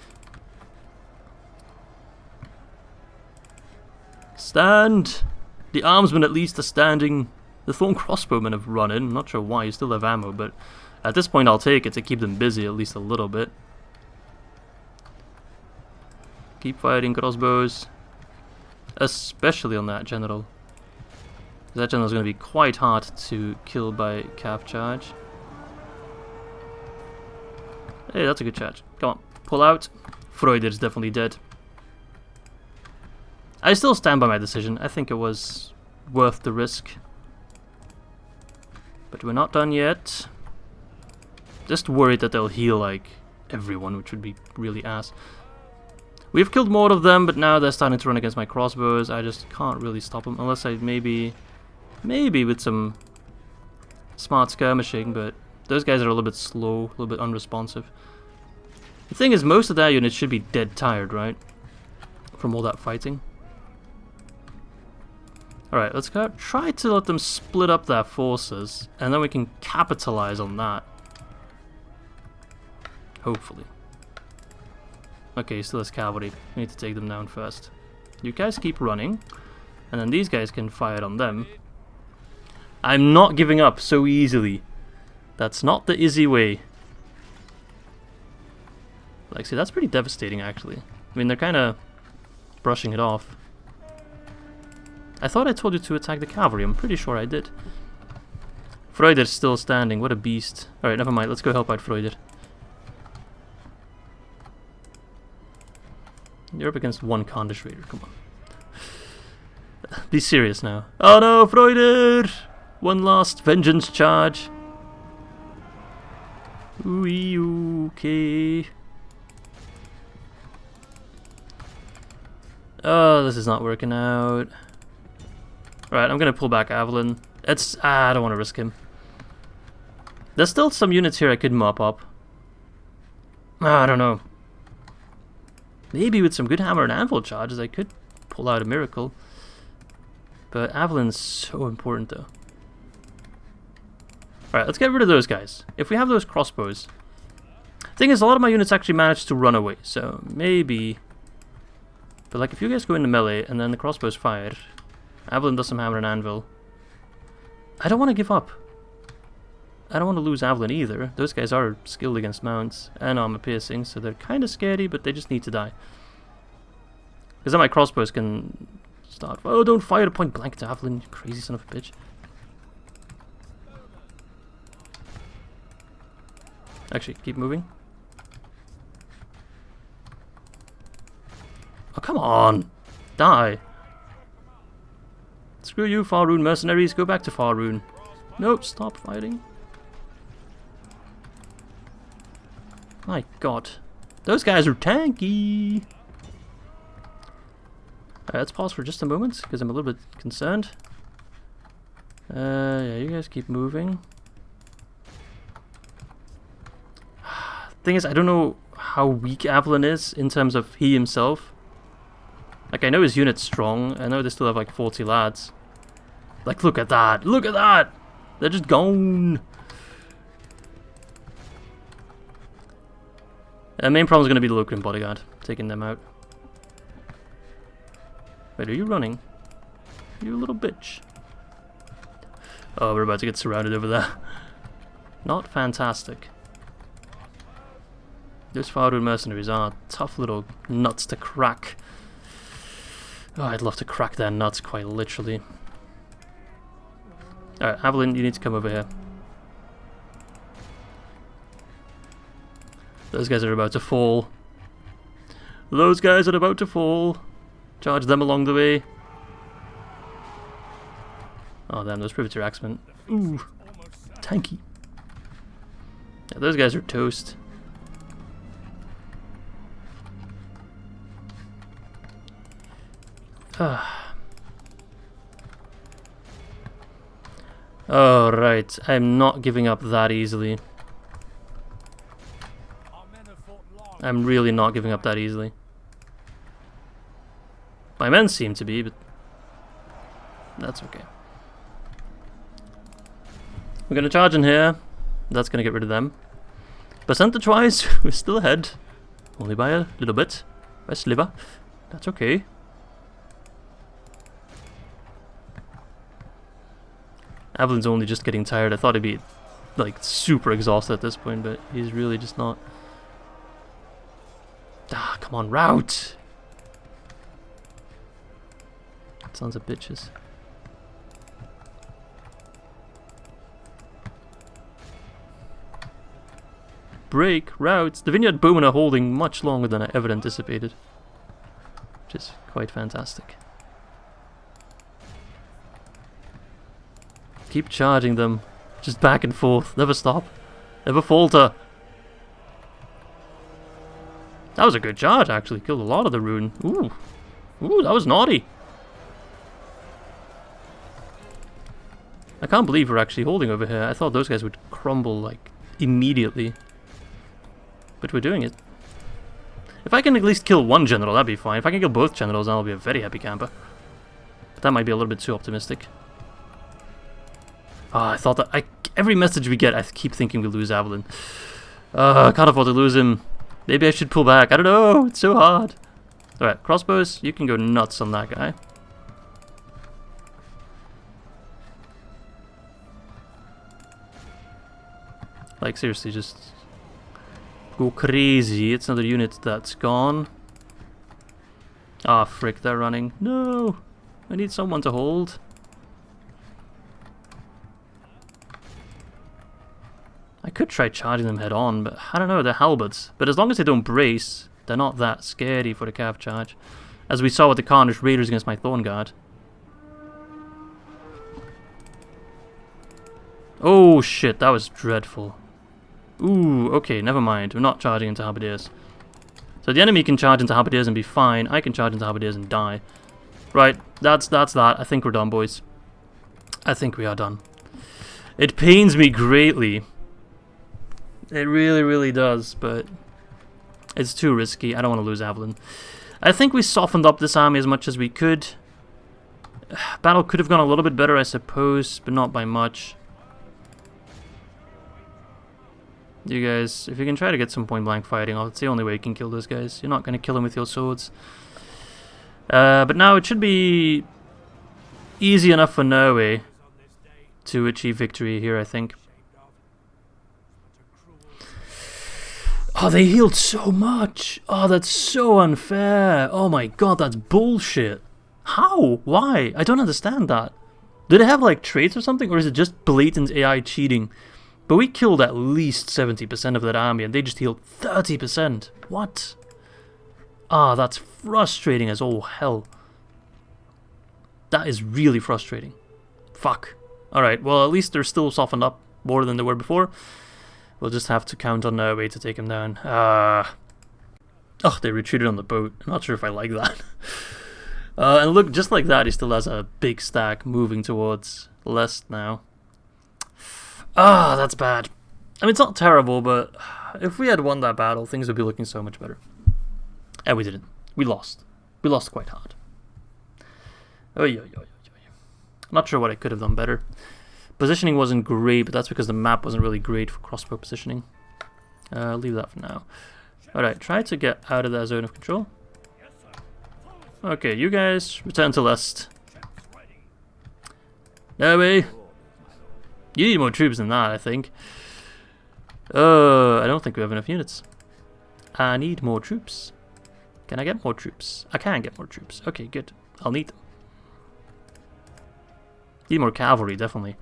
Stand. The armsmen at least are standing. The thorn crossbowmen have run in. I'm not sure why. You still have ammo, but at this point I'll take it to keep them busy at least a little bit. Keep firing crossbows. Especially on that general. That general is going to be quite hard to kill by calf charge. Hey, that's a good charge. Come on, pull out. Freudir's definitely dead. I still stand by my decision. I think it was worth the risk. But we're not done yet. Just worried that they'll heal like everyone, which would be really ass. We've killed more of them, but now they're starting to run against my crossbows. I just can't really stop them unless I maybe with some smart skirmishing, but those guys are a little bit slow, a little bit unresponsive. The thing is, most of their units should be dead tired, right? From all that fighting. Alright, let's try to let them split up their forces, and then we can capitalize on that. Hopefully. Okay, still has cavalry. We need to take them down first. You guys keep running, and then these guys can fire on them. I'm not giving up so easily. That's not the Izzy way. Like, see, that's pretty devastating, actually. I mean, they're kind of brushing it off. I thought I told you to attack the cavalry. I'm pretty sure I did. Freudir's still standing. What a beast. Alright, never mind. Let's go help out Freudir. You're up against one Khandish raider, come on. Be serious now. Oh no, Freuder! One last vengeance charge. Ooh, okay. Oh, this is not working out. Right, I'm gonna pull back Avalon. I don't want to risk him. There's still some units here I could mop up. I don't know. Maybe with some good hammer and anvil charges I could pull out a miracle. But Avalon's so important though. Alright, let's get rid of those guys. If we have those crossbows. Thing is, a lot of my units actually managed to run away, so maybe... But like, if you guys go into melee and then the crossbows fire, Avalon does some hammer and anvil. I don't want to give up. I don't want to lose Avalon either. Those guys are skilled against mounts and armor piercing, so they're kind of scary, but they just need to die. Because then my crossbows can start... Oh, don't fire a point blank to Avalon, you crazy son of a bitch. Actually, keep moving. Oh, come on! Die! Screw you, Faerûn mercenaries, go back to Faerûn. Nope, stop fighting. My god. Those guys are tanky! Alright, let's pause for just a moment, because I'm a little bit concerned. Yeah, you guys keep moving. Thing is, I don't know how weak Avalon is in terms of he himself. Like, I know his unit's strong. I know they still have like 40 lads. Like, look at that! Look at that! They're just gone! The main problem is going to be the Lokrin bodyguard, taking them out. Wait, are you running? You little bitch. Oh, we're about to get surrounded over there. Not fantastic. Those Faerûn mercenaries are tough little nuts to crack. Oh, I'd love to crack their nuts, quite literally. Alright, Avalon, you need to come over here. Those guys are about to fall. Those guys are about to fall. Charge them along the way. Oh damn, those Privateer Axemen. Ooh, tanky. Yeah, those guys are toast. Oh, right. I'm not giving up that easily. I'm really not giving up that easily. My men seem to be, but that's okay. We're going to charge in here. That's going to get rid of them. Percentage-wise, we're still ahead. Only by a little bit. By a sliver. That's okay. Avalon's only just getting tired. I thought he'd be like super exhausted at this point, but he's really just not. Ah, come on, route! Sons of bitches. Break, routes. The Vineyard Bowmen are holding much longer than I ever anticipated, which is quite fantastic. Keep charging them. Just back and forth. Never stop. Never falter. That was a good charge, actually. Killed a lot of the rune. Ooh. Ooh, that was naughty. I can't believe we're actually holding over here. I thought those guys would crumble, like, immediately. But we're doing it. If I can at least kill one general, that'd be fine. If I can kill both generals, then I'll be a very happy camper. But that might be a little bit too optimistic. Oh, I thought that... every message we get, I keep thinking we lose Avalon. I can't afford to lose him. Maybe I should pull back. I don't know. It's so hard. Alright, crossbows, you can go nuts on that guy. Like, seriously, just... go crazy. It's another unit that's gone. Ah, frick, they're running. No! I need someone to hold. I could try charging them head on, but I don't know, they're halberds. But as long as they don't brace, They're not that scary for the cav charge. As we saw with the Carnage Raiders against my Thorn Guard. Oh shit, that was dreadful. Ooh, okay, never mind. We're not charging into halberdiers. So the enemy can charge into halberdiers and be fine. I can charge into halberdiers and die. Right, that's that. I think we're done, boys. I think we are done. It pains me greatly. It really, really does, but it's too risky. I don't want to lose Avalon. I think we softened up this army as much as we could. Battle could have gone a little bit better, I suppose, but not by much. You guys, if you can try to get some point-blank fighting, it's the only way you can kill those guys. You're not going to kill them with your swords. But now it should be easy enough for Nurwe to achieve victory here, I think. Oh, they healed so much! Oh, that's so unfair! Oh my god, that's bullshit! How? Why? I don't understand that. Do they have like traits or something, or is it just blatant AI cheating? But we killed at least 70% of that army and they just healed 30%. What? Ah, that's frustrating as all hell. That is really frustrating. Fuck. Alright, well at least they're still softened up more than they were before. We'll just have to count on Nurwe to take him down. Oh, they retreated on the boat. I'm not sure if I like that. And look, just like that, he still has a big stack moving towards Lest now. Ah, that's bad. I mean, it's not terrible, but if we had won that battle, things would be looking so much better. And we didn't. We lost. We lost quite hard. I'm not sure what I could have done better. Positioning wasn't great, but that's because the map wasn't really great for crossbow positioning. Leave that for now. Alright, try to get out of that zone of control. Okay, you guys, return to Lest. Nurwe. You need more troops than that, I think. I don't think we have enough units. I need more troops. Can I get more troops? I can get more troops. Okay, good. I'll need them. Need more cavalry, definitely.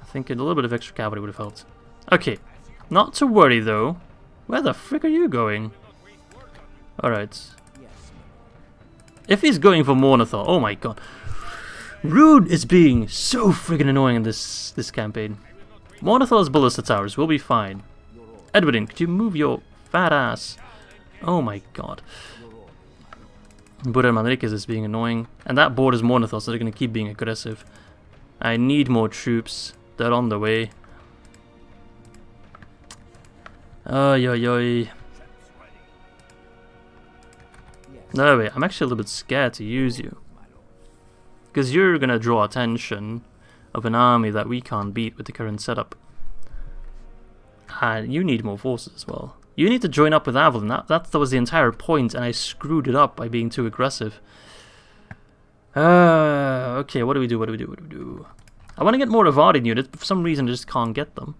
I think a little bit of extra cavalry would have helped. Okay, not to worry though. Where the frick are you going? Alright. If he's going for Mornithal, oh my god. Rude is being so friggin' annoying in this campaign. Mornithal's ballista towers will be fine. Edwardyn, could you move your fat ass? Oh my god. Buddha Manrikes is being annoying. And that borders Mornithal, so they're gonna keep being aggressive. I need more troops. They're on the way. Oy oy oy. No, wait, I'm actually a little bit scared to use you. Because you're going to draw attention of an army that we can't beat with the current setup. And you need more forces as well. You need to join up with Avalon. That was the entire point, and I screwed it up by being too aggressive. Okay, what do we do? I want to get more Avardin units, but for some reason I just can't get them.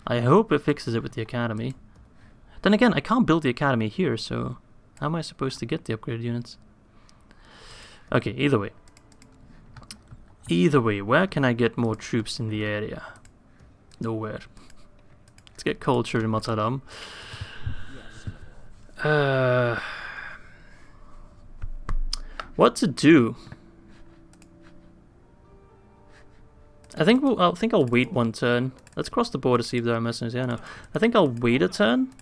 I hope it fixes it with the academy. Then again, I can't build the academy here, so how am I supposed to get the upgraded units? Okay, either way. Either way, where can I get more troops in the area? Nowhere. Let's get culture in Mataram. What to do? I think I'll wait one turn. Let's cross the border, see if there are mercenaries. Yeah, no. I think I'll wait a turn.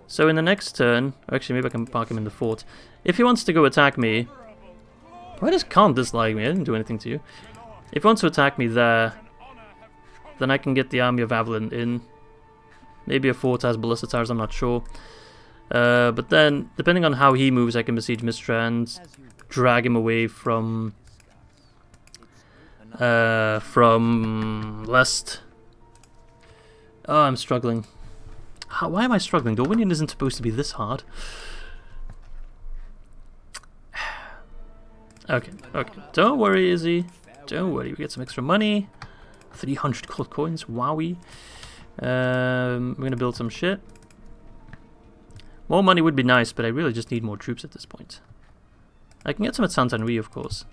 So in the next turn, actually maybe I can park him in the fort. If he wants to go attack me, why does Khan dislike me? I didn't do anything to you. If he wants to attack me there, then I can get the army of Avalon in. Maybe a fort has ballista towers, I'm not sure. But then, depending on how he moves, I can besiege Mistra and drag him away from Lest. Oh, I'm struggling. Why am I struggling? Dorwinion isn't supposed to be this hard. Okay. Don't worry, Izzy. Don't worry. We get some extra money. 300 gold coins. Wowie. We're gonna build some shit. More money would be nice, but I really just need more troops at this point. I can get some at Santanri, of course.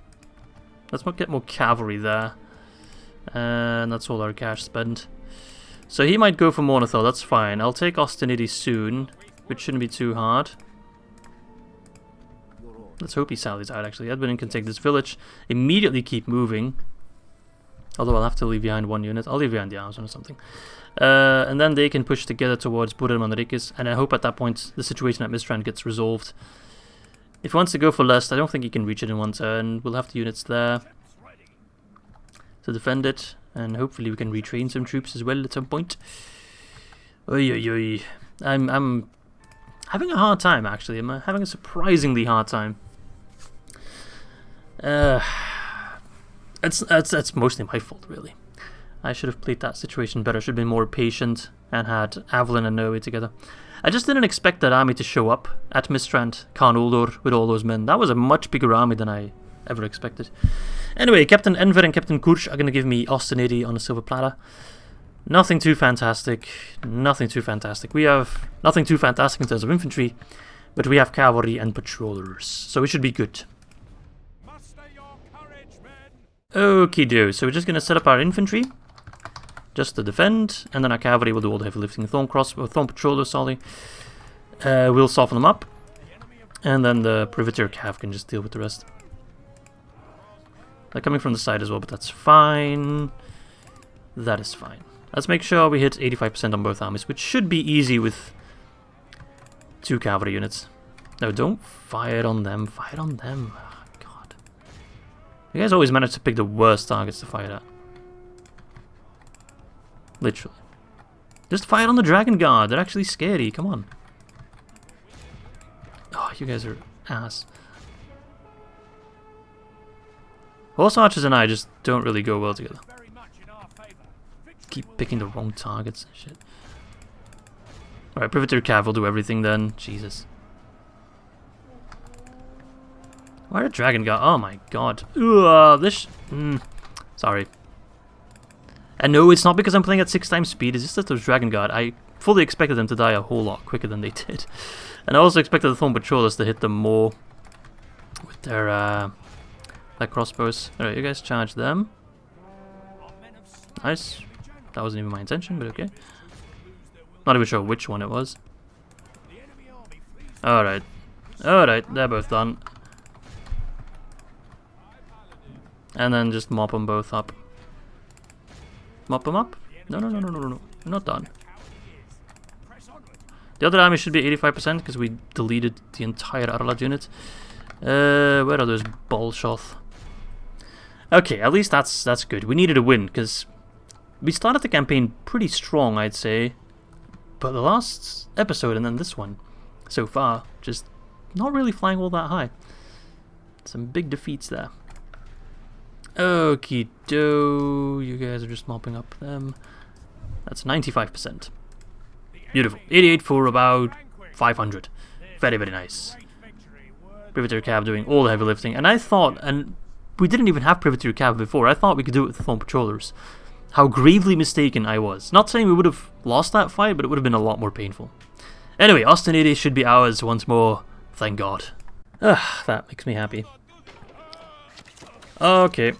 Let's get more cavalry there. And that's all our cash spent. So he might go for Mornithal, that's fine. I'll take Austenity soon, which shouldn't be too hard. Let's hope he sallies out, actually. Edwodyns can take this village, immediately keep moving. Although I'll have to leave behind one unit. I'll leave behind the Amazon or something. And then they can push together towards Burra Manrikis, and I hope at that point the situation at Mistrand gets resolved. If he wants to go for Lest, I don't think he can reach it in one turn. We'll have the units there to defend it, and hopefully we can retrain some troops as well at some point. Oy, oy, oy. I'm having a hard time, actually. I'm having a surprisingly hard time. That's mostly my fault, really. I should have played that situation better. Should have been more patient and had Avalon and Nurwe together. I just didn't expect that army to show up at Mistrand, Khan Uldor, with all those men. That was a much bigger army than I ever expected. Anyway, Captain Enver and Captain Kurch are going to give me Austenity on a silver platter. Nothing too fantastic. Nothing too fantastic. We have nothing too fantastic in terms of infantry, but we have cavalry and patrollers, so it should be good. Okie do. So we're just going to set up our infantry, just to defend, and then our cavalry will do all the heavy lifting. Thorn patrollers, sorry. We'll soften them up, and then the privateer cav can just deal with the rest. They're coming from the side as well, but that's fine. That is fine. Let's make sure we hit 85% on both armies, which should be easy with 2 cavalry units. No, don't fire on them. Fire on them. Oh, God. You guys always manage to pick the worst targets to fire at. Literally. Just fire on the Dragon Guard. They're actually scary. Come on. Oh, you guys are ass. Horse archers and I just don't really go well together. Keep picking the wrong targets and shit. Alright, Privateer Cav will do everything then. Jesus. Why did Dragon Guard? Oh my god. This. Sorry. And no, it's not because I'm playing at 6 times speed. It's just that those Dragon Guard, I fully expected them to die a whole lot quicker than they did. And I also expected the Thorn Patrollers to hit them more with their crossbows. Alright, you guys charge them. Nice. That wasn't even my intention, but okay. Not even sure which one it was. Alright. Alright, they're both done. And then just mop them both up. Mop them up? No. Not done. The other army should be 85% because we deleted the entire Arlad unit. Where are those Bolshoth? Okay, at least that's good. We needed a win because we started the campaign pretty strong, I'd say. But the last episode and then this one, so far, just not really flying all that high. Some big defeats there. Okie doke, you guys are just mopping up them. That's 95%. Beautiful. 88 for about 500. Very, very nice. Privateer Cav doing all the heavy lifting. And I thought, and we didn't even have Privateer Cav before, I thought we could do it with the Thorn Patrollers. How gravely mistaken I was. Not saying we would have lost that fight, but it would have been a lot more painful. Anyway, Austenity should be ours once more. Thank God. That makes me happy. Okay.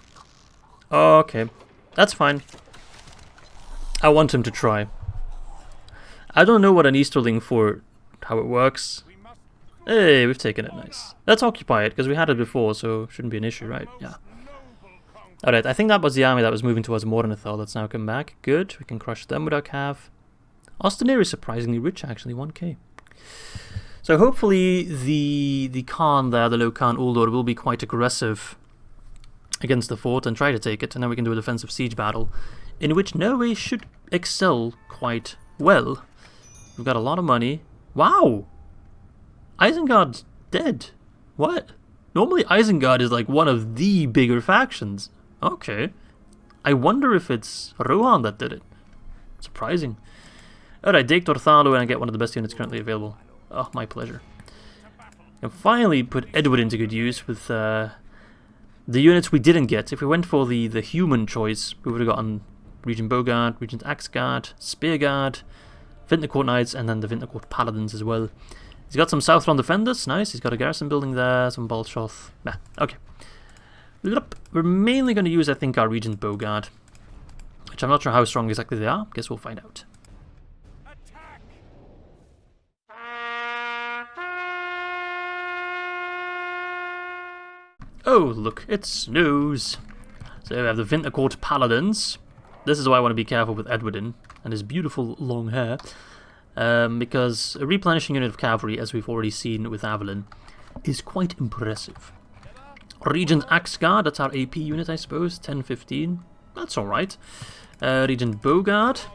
Okay. That's fine. I want him to try. I don't know what an Easterling for, how it works. Hey, we've taken it, nice. Let's occupy it, because we had it before, so shouldn't be an issue, right? Yeah. Alright, I think that was the army that was moving towards Mornithal that's now come back. Good, we can crush them with our cav. Austenary is surprisingly rich, actually, 1k. So hopefully the Khan there, the low Khan Uldor, will be quite aggressive against the fort and try to take it, and then we can do a defensive siege battle, in which Nurwe should excel quite well. We've got a lot of money. Wow! Isengard's dead. What? Normally Isengard is like one of the bigger factions. Okay. I wonder if it's Rohan that did it. Surprising. Alright, Dake Torthalo, and I get one of the best units currently available. Oh, my pleasure. And finally put Edward to good use with the units we didn't get. If we went for the human choice, we would have gotten Regent Bogard, Regent Axeguard, Spearguard, Vintnercourt Knights, and then the Vintnercourt Paladins as well. He's got some Southron Defenders, nice. He's got a garrison building there, some Bolshoth. Nah, okay. We're mainly going to use, I think, our Regent Bogard. which I'm not sure how strong exactly they are. Guess we'll find out. Oh, look, it snows. So we have the Wintercourt Paladins. This is why I want to be careful with Edwodyn and his beautiful long hair. Because a replenishing unit of cavalry, as we've already seen with Avalon, is quite impressive. Regent Axguard, that's our AP unit, I suppose. 10-15. That's alright. Regent Bogard.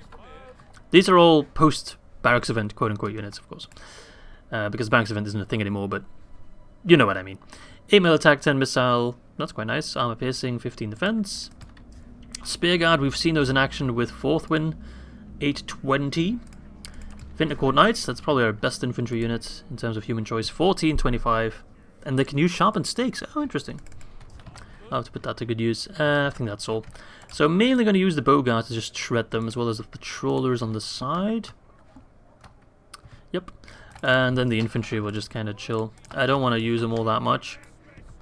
These are all post-barracks event, quote-unquote, units, of course. Because barracks event isn't a thing anymore, but you know what I mean. 8 mil attack, 10 missile. That's quite nice. Armor piercing, 15 defense. Spearguard, we've seen those in action with 4th Win. 820. Wintercourt Knights, that's probably our best infantry unit in terms of human choice. 1425. And they can use sharpened stakes. Oh, interesting. I'll have to put that to good use. I think that's all. So mainly going to use the Bogard to just shred them, as well as the patrollers on the side. Yep. And then the infantry will just kind of chill. I don't want to use them all that much,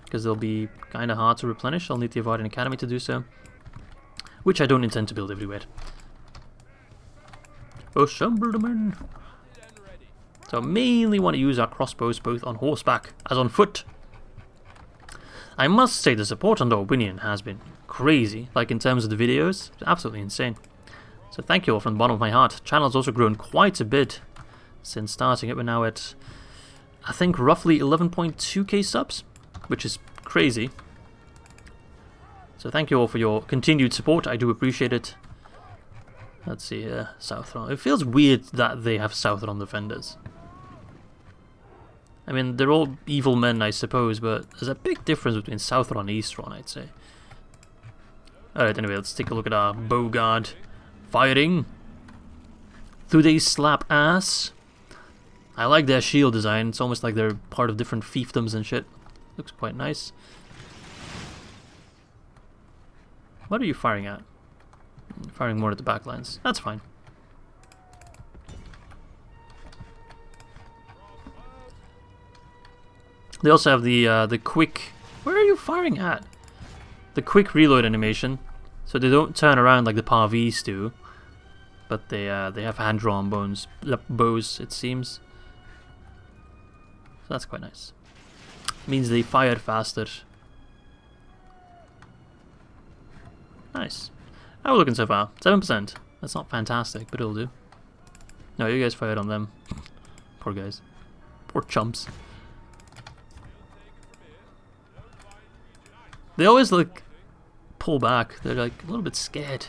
because they'll be kind of hard to replenish. I'll need the Edwodyns Academy to do so, which I don't intend to build everywhere. Assemblement. So mainly want to use our crossbows both on horseback as on foot. I must say the support on Dorwinion has been crazy, like in terms of the videos, it's absolutely insane. So thank you all from the bottom of my heart. Channel's also grown quite a bit since starting it. We're now at, I think, roughly 11.2k subs, which is crazy. So thank you all for your continued support, I do appreciate it. Let's see here, Southron. It feels weird that they have Southron defenders. I mean, they're all evil men, I suppose, but there's a big difference between Southron and Eastron, I'd say. Alright, anyway, let's take a look at our Bogard firing. Do they slap ass? I like their shield design. It's almost like they're part of different fiefdoms and shit. Looks quite nice. What are you firing at? Firing more at the backlines. That's fine. They also have the quick... Where are you firing at? The quick reload animation. So they don't turn around like the Parvis do. But they have hand-drawn bows, it seems. So that's quite nice. Means they fire faster. Nice. How are we looking so far? 7%. That's not fantastic, but it'll do. No, you guys fired on them. Poor guys. Poor chumps. They always like pull back. They're like a little bit scared.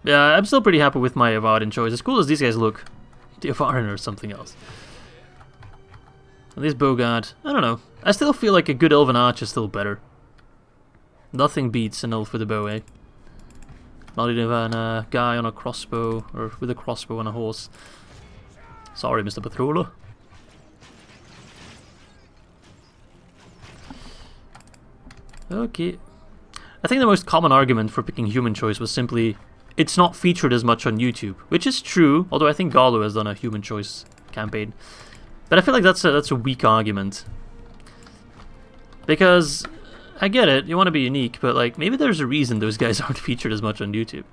Yeah, I'm still pretty happy with my Edwodyns choice. As cool as these guys look, the Edwodyns or something else. And this Bogard, I don't know. I still feel like a good Elven Arch is still better. Nothing beats an elf with a bow, eh? Not even a guy on a crossbow, or with a crossbow on a horse. Sorry, Mr. Patroller. Okay. I think the most common argument for picking human choice was simply, it's not featured as much on YouTube, which is true, although I think Gallo has done a human choice campaign. But I feel like that's a weak argument. Because, I get it, you want to be unique, but like maybe there's a reason those guys aren't featured as much on YouTube.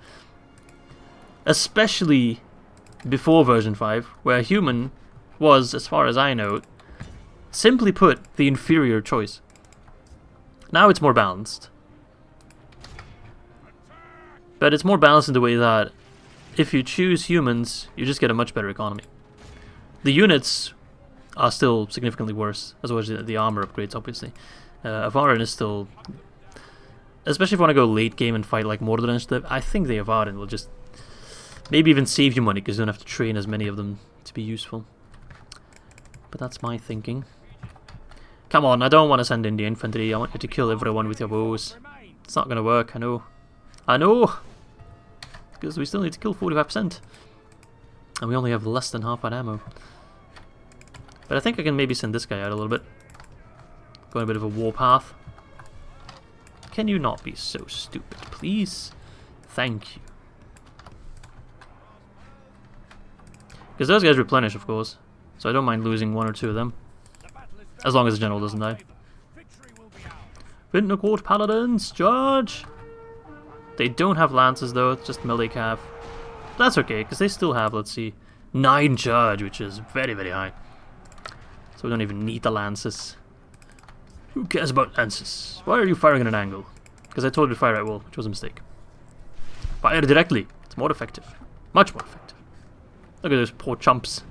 Especially before version 5, where human was, as far as I know, simply put, the inferior choice. Now it's more balanced. But it's more balanced in the way that if you choose humans, you just get a much better economy. The units are still significantly worse, as well as the armor upgrades, obviously. Edwodyns is still... Especially if you want to go late game and fight like Mordor and stuff, I think the Edwodyns will just maybe even save you money, because you don't have to train as many of them to be useful. But that's my thinking. Come on, I don't want to send in the infantry. I want you to kill everyone with your bows. It's not going to work, I know. I know! Because we still need to kill 45%. And we only have less than half that ammo. But I think I can maybe send this guy out a little bit. Go on a bit of a warpath. Can you not be so stupid, please? Thank you. Because those guys replenish, of course. So I don't mind losing one or two of them. As long as the general doesn't die. Wintercourt Paladins, charge! They don't have lances though, it's just melee cav. That's okay, because they still have, let's see, 9 charge, which is very, very high. So we don't even need the lances. Who cares about lances? Why are you firing at an angle? Because I told you to fire at will, which was a mistake. Fire directly. It's more effective. Much more effective. Look at those poor chumps.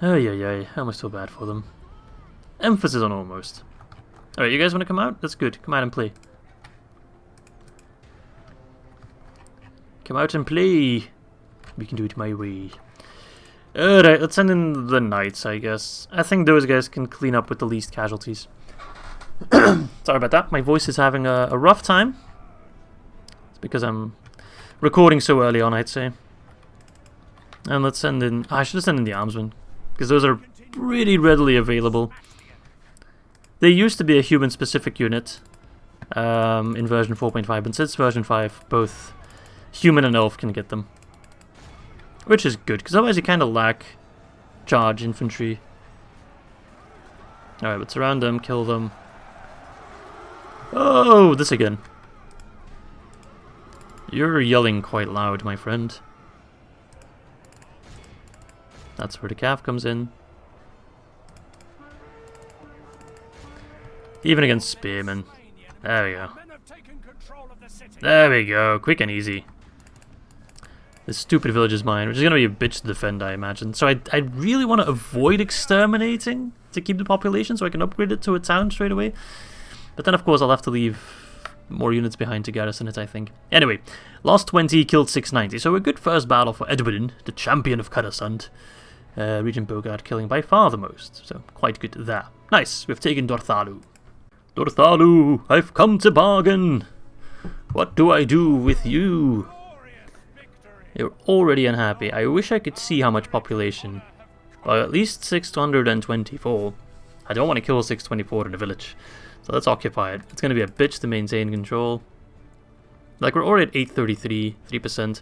Oh yeah, I almost feel bad for them. Emphasis on almost. Alright, you guys want to come out? That's good. Come out and play. Come out and play. We can do it my way. Alright, let's send in the knights, I guess. I think those guys can clean up with the least casualties. Sorry about that. My voice is having a rough time. It's because I'm recording so early on, I'd say. And let's send in... I should have sent in the armsmen, because those are pretty readily available. They used to be a human-specific unit in version 4.5, but since version 5, both human and elf can get them. Which is good, because otherwise you kind of lack charge infantry. Alright, but surround them, kill them. Oh, this again. You're yelling quite loud, my friend. That's where the cav comes in. Even against spearmen. There we go. There we go, quick and easy. This stupid village is mine, which is going to be a bitch to defend, I imagine. So I really want to avoid exterminating to keep the population so I can upgrade it to a town straight away. But then, of course, I'll have to leave more units behind to garrison it, I think. Anyway, lost 20, killed 690. So a good first battle for Edwodyn, the champion of Caras Sant. Regent Bogart killing by far the most. So quite good there. Nice, we've taken Dorthalu. Dorthalu, I've come to bargain. What do I do with you? You're already unhappy. I wish I could see how much population. Well, at least 624. I don't want to kill 624 in a village. So let's occupy it. It's going to be a bitch to maintain control. Like, we're already at 833, 3%.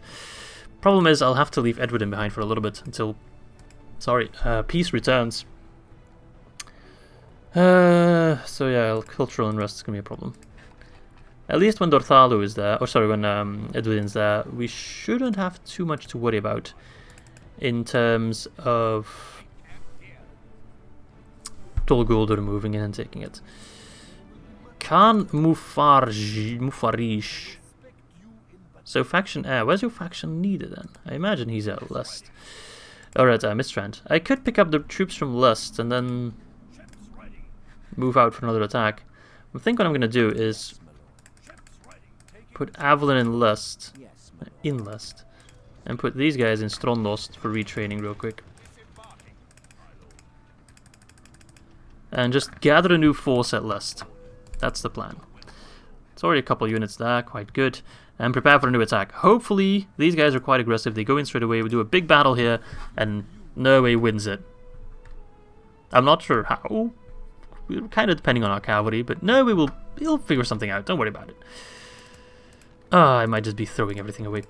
Problem is, I'll have to leave Edwodyn behind for a little bit until... Sorry, peace returns. So yeah, cultural unrest is going to be a problem. At least when Dorthalu is there, or sorry, when Edwodyn's there, we shouldn't have too much to worry about in terms of Tol Guldur moving in and taking it. Khan Mufarish. So faction air. Where's your faction leader then? I imagine he's at Lust. Alright, Mistrand. I could pick up the troops from Lust and then move out for another attack. I think what I'm going to do is put Avalon in Lust, and put these guys in Strondlost for retraining real quick. And just gather a new force at Lust. That's the plan. It's already a couple units there, quite good. And prepare for a new attack. Hopefully, these guys are quite aggressive. They go in straight away. We do a big battle here, and Nurwe wins it. I'm not sure how. We're kind of depending on our cavalry, but Nurwe he'll figure something out. Don't worry about it. I might just be throwing everything away.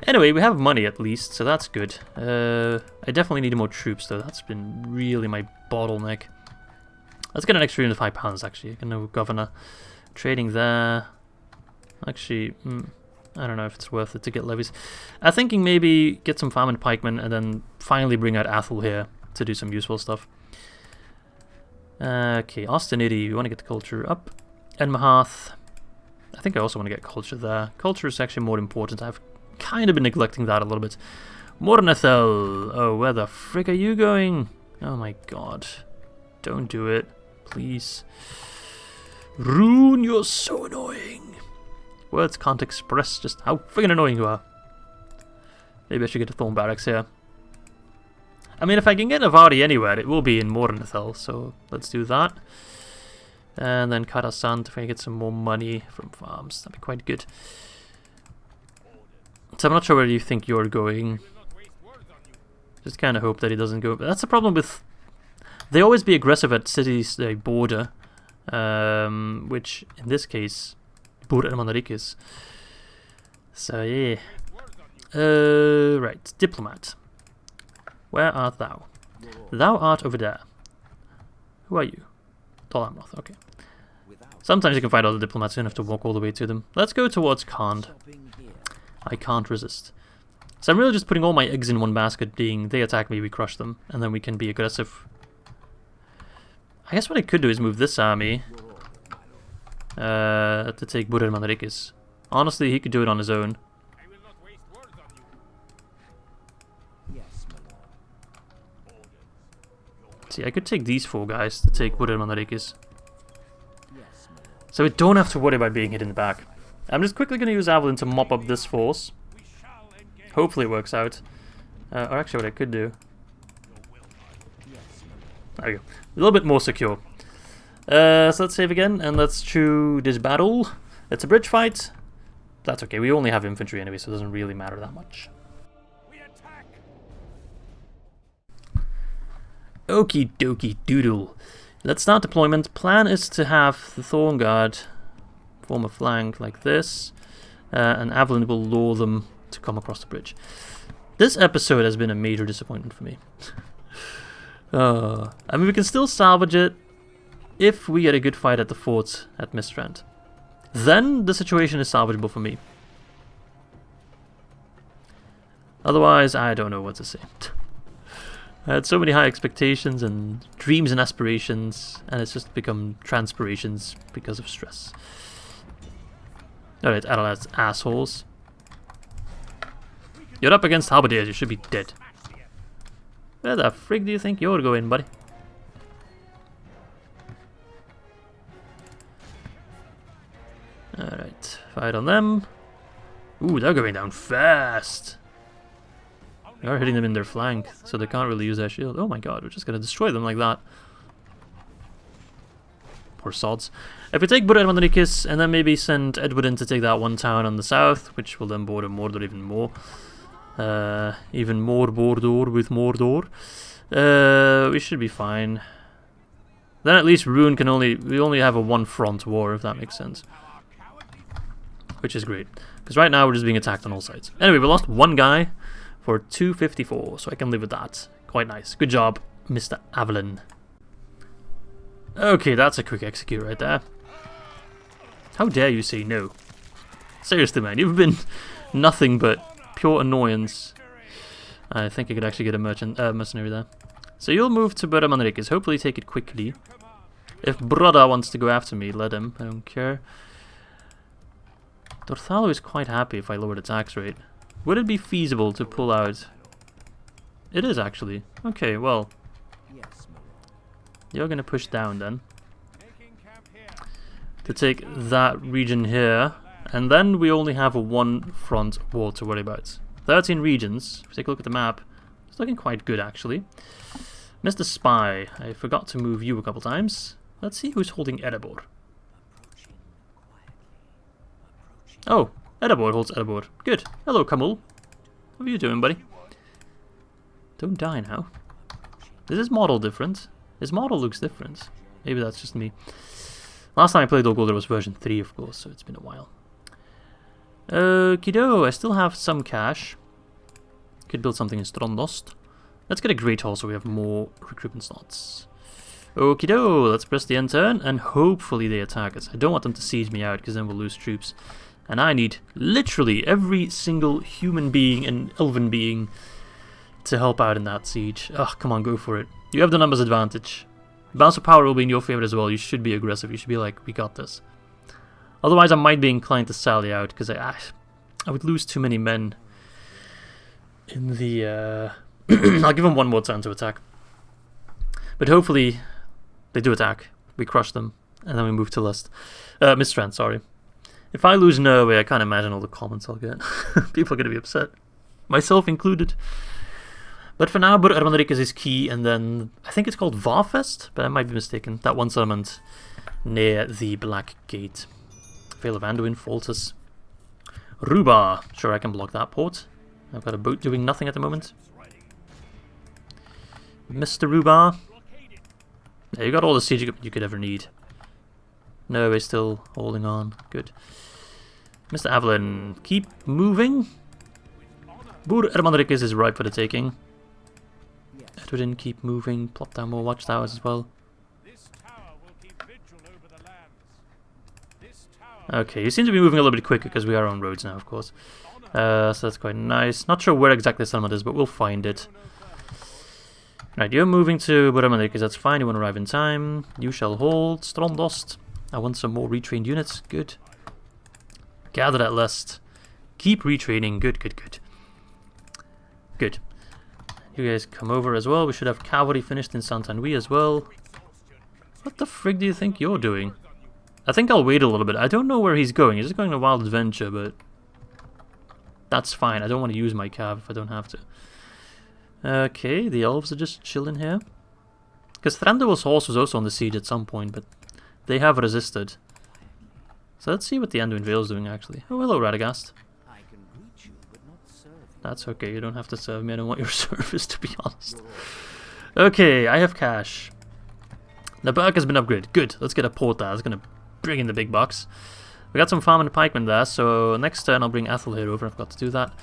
Anyway, we have money at least, so that's good. I definitely need more troops, though. That's been really my bottleneck. Let's get an extra unit of £5, actually. I know governor. Trading there. Actually, I don't know if it's worth it to get levies. I'm thinking maybe get some farm and pikemen and then finally bring out Athel here to do some useful stuff. Okay, Austenity, we want to get the culture up. Enmahath. I think I also want to get culture there. Culture is actually more important. I've kind of been neglecting that a little bit. Mornathel. Oh, where the frick are you going? Oh my god. Don't do it. Please. Rune, you're so annoying. Words can't express just how friggin' annoying you are. Maybe I should get a Thorn Barracks here. I mean, if I can get Navari anywhere, it will be in Mornathel, so let's do that. And then Caras Sant, if I get some more money from farms, that'd be quite good. So I'm not sure where you think you're going. Just kind of hope that he doesn't go. But that's the problem with... They always be aggressive at cities they border. Which, in this case, Bur and Manarikis. So, yeah. Right, Diplomat. Where art thou? Thou art over there. Who are you? Tolamroth, okay. Sometimes you can fight other diplomats, you don't have to walk all the way to them. Let's go towards Khand. I can't resist. So I'm really just putting all my eggs in one basket, being they attack me, we crush them, and then we can be aggressive. I guess what I could do is move this army to take Burir Manrikis. Honestly, he could do it on his own. See, I could take these 4 guys to take Burir Manrikis. So we don't have to worry about being hit in the back. I'm just quickly going to use Avalon to mop up this force. Hopefully it works out. Or actually what I could do... There we go. A little bit more secure. So let's save again, and let's choose this battle. It's a bridge fight. That's okay, we only have infantry anyway, so it doesn't really matter that much. Okie dokie doodle. Let's start deployment. Plan is to have the Thorn Guard form a flank like this, and Avalon will lure them to come across the bridge. This episode has been a major disappointment for me. I mean, we can still salvage it if we get a good fight at the fort at Mistrand. Then the situation is salvageable for me. Otherwise, I don't know what to say. I had so many high expectations and dreams and aspirations, and it's just become transpirations because of stress. Alright, Adela's assholes. You're up against halberds, you should be dead. Where the frig do you think you're going, buddy? Alright, fight on them. Ooh, they're going down fast. We are hitting them in their flank, so they can't really use their shield. Oh my god, we're just gonna destroy them like that. Poor sods. If we take Burir Manrikis and then maybe send Edwodyn to take that one town on the south, which will then border Mordor even more. Even more Mordor with Mordor. We should be fine. Then at least Ruin can we only have a one front war, if that makes sense. Which is great. Because right now we're just being attacked on all sides. Anyway, we lost one guy for 254, so I can live with that. Quite nice. Good job, Mr. Avalon. Okay, that's a quick execute right there. How dare you say no? Seriously, man, you've been nothing but pure annoyance. I think I could actually get a mercenary there. So you'll move to Burir Manrikis, hopefully take it quickly. If Brother wants to go after me, let him, I don't care. Dorthalo is quite happy if I lower the tax rate. Would it be feasible to pull out? It is actually. Okay, well. You're gonna push down then. To take that region here. And then we only have a one front war to worry about. 13 regions. If we take a look at the map, it's looking quite good actually. Mr. Spy, I forgot to move you a couple times. Let's see who's holding Erebor. Oh, Erebor holds Erebor. Good. Hello, Kamul. How are you doing, buddy? Don't die now. Is his model different? His model looks different. Maybe that's just me. Last time I played Ogul, there was version 3, of course, so it's been a while. Okie-do, I still have some cash. Could build something in Strondost. Let's get a Great Hall so we have more recruitment slots. Okie-do, let's press the end turn, and hopefully they attack us. I don't want them to siege me out, because then we'll lose troops. And I need literally every single human being and elven being to help out in that siege. Ugh, come on, go for it. You have the numbers advantage. Balance of power will be in your favor as well. You should be aggressive. You should be like, we got this. Otherwise, I might be inclined to sally out, because I would lose too many men in the... I'll give them one more turn to attack. But hopefully, they do attack. We crush them, and then we move to Lust. Mistrand, sorry. If I lose Nurwe, I can't imagine all the comments I'll get. People are going to be upset. Myself included. But for now, Burir Manrikis is key, and then I think it's called Varfest, but I might be mistaken. That one settlement near the Black Gate. Vale of Anduin, Faltus. Ruba. Sure, I can block that port. I've got a boat doing nothing at the moment. Mr. Ruba. Yeah, you got all the siege equipment you could ever need. No, we're still holding on. Good. Mr. Avalon, keep moving. Burir Manrikis is ripe for the taking. Edwodyn, keep moving. Plop down more watchtowers as well. Okay, you seem to be moving a little bit quicker because we are on roads now, of course. So that's quite nice. Not sure where exactly the settlement is, but we'll find it. Right, you're moving to Boromir because that's fine. You won't arrive in time. You shall hold Stromdost. I want some more retrained units. Good. Gather that list. Keep retraining. Good, good, good. Good. You guys come over as well. We should have cavalry finished in Saint-Anouilh as well. What the frig do you think you're doing? I think I'll wait a little bit. I don't know where he's going. He's just going on a wild adventure, but that's fine. I don't want to use my cav if I don't have to. Okay, the elves are just chilling here. Because Thranduil's horse was also on the siege at some point, but they have resisted. So let's see what the Anduin Vale's doing actually. Oh, hello, Radagast. That's okay, you don't have to serve me. I don't want your service, to be honest. Okay, I have cash. The Burg has been upgraded. Good, let's get a port there. That's going to bring in the big bucks. We got some farm and pikemen there, so next turn I'll bring Ethel here over. I forgot to do that.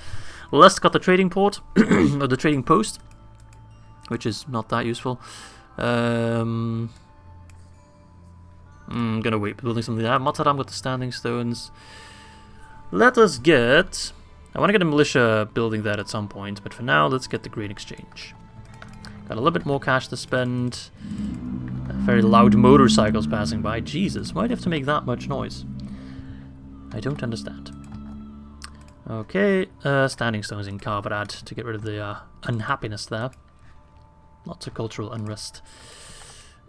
Les got the trading port, or the trading post, which is not that useful. I'm gonna wait building something there. Mataram got the standing stones. Let us get... I want to get a militia building there at some point, but for now let's get the grain exchange. Got a little bit more cash to spend. Very loud motorcycles passing by. Jesus, why do you have to make that much noise? I don't understand. Okay, standing stones in Carverad to get rid of the unhappiness there. Lots of cultural unrest.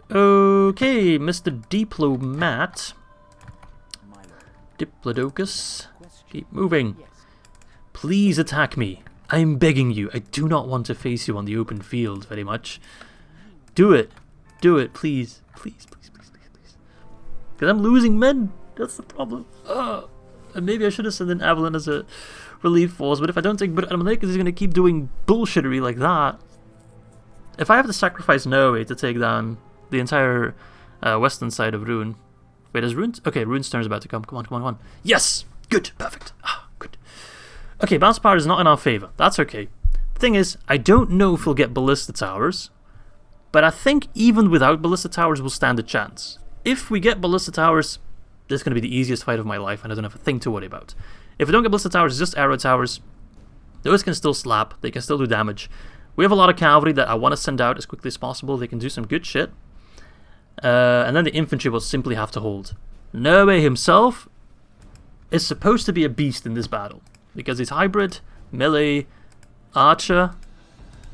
Okay, Mr. Diplomat. Diplodocus. Keep moving. Please attack me. I'm begging you. I do not want to face you on the open field very much. Do it. Do it, please. Please, please, please, please, please. Because I'm losing men. That's the problem. And maybe I should have sent in Avalon as a relief force, but if I don't take Ar-Adûnâim, because he's going to keep doing bullshittery like that. If I have to sacrifice Nurwe to take down the entire western side of Ruin. Wait, is Ruin... Okay, Ruin's turn is about to come. Come on, come on, come on. Yes! Good! Perfect. Ah, good. Okay, bounce power is not in our favor. That's okay. The thing is, I don't know if we'll get ballista towers, but I think even without ballista towers we'll stand a chance. If we get ballista towers, this is going to be the easiest fight of my life and I don't have a thing to worry about. If we don't get ballista towers, it's just arrow towers. Those can still slap, they can still do damage. We have a lot of cavalry that I want to send out as quickly as possible. They can do some good shit. And then the infantry will simply have to hold. Nurwe himself is supposed to be a beast in this battle. Because he's hybrid, melee, archer.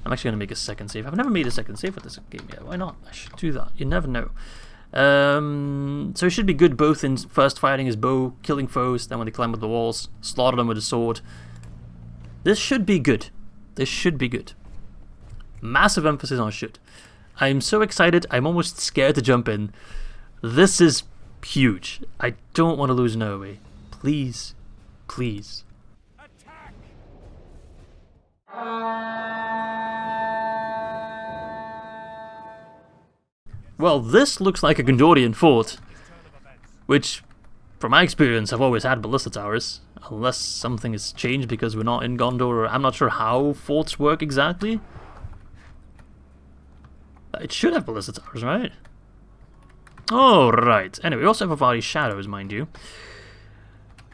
I'm actually going to make a second save. I've never made a second save for this game yet. Why not? I should do that. You never know. So he should be good both in first fighting his bow, killing foes, then when they climb up the walls, slaughter them with a sword. This should be good. This should be good. Massive emphasis on should. I'm so excited, I'm almost scared to jump in. This is huge. I don't want to lose Nurwe. Please. Please. Attack! Well, this looks like a Gondorian fort, which, from my experience, I've always had ballista towers, unless something has changed because we're not in Gondor, or I'm not sure how forts work exactly. It should have ballista towers, right? Oh, right. Anyway, we also have Avari Shadows, mind you.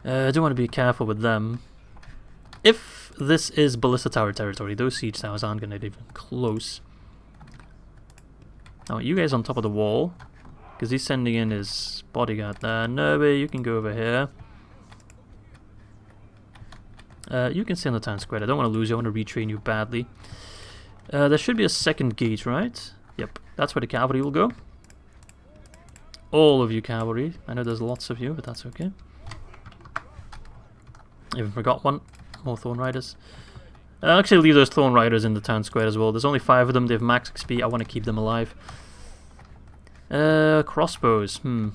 I do want to be careful with them. If this is ballista tower territory, those siege towers aren't going to get even close. Now, you guys on top of the wall, because he's sending in his bodyguard there. Nurwe, you can go over here. You can stay on the town square. I don't want to lose you. I want to retrain you badly. There should be a second gate, right? Yep, that's where the cavalry will go. All of you cavalry. I know there's lots of you, but that's okay. Even forgot one. More Thorn Riders. I'll actually leave those Thorn Riders in the town square as well. There's only 5 of them. They have max XP. I want to keep them alive. Crossbows. Thing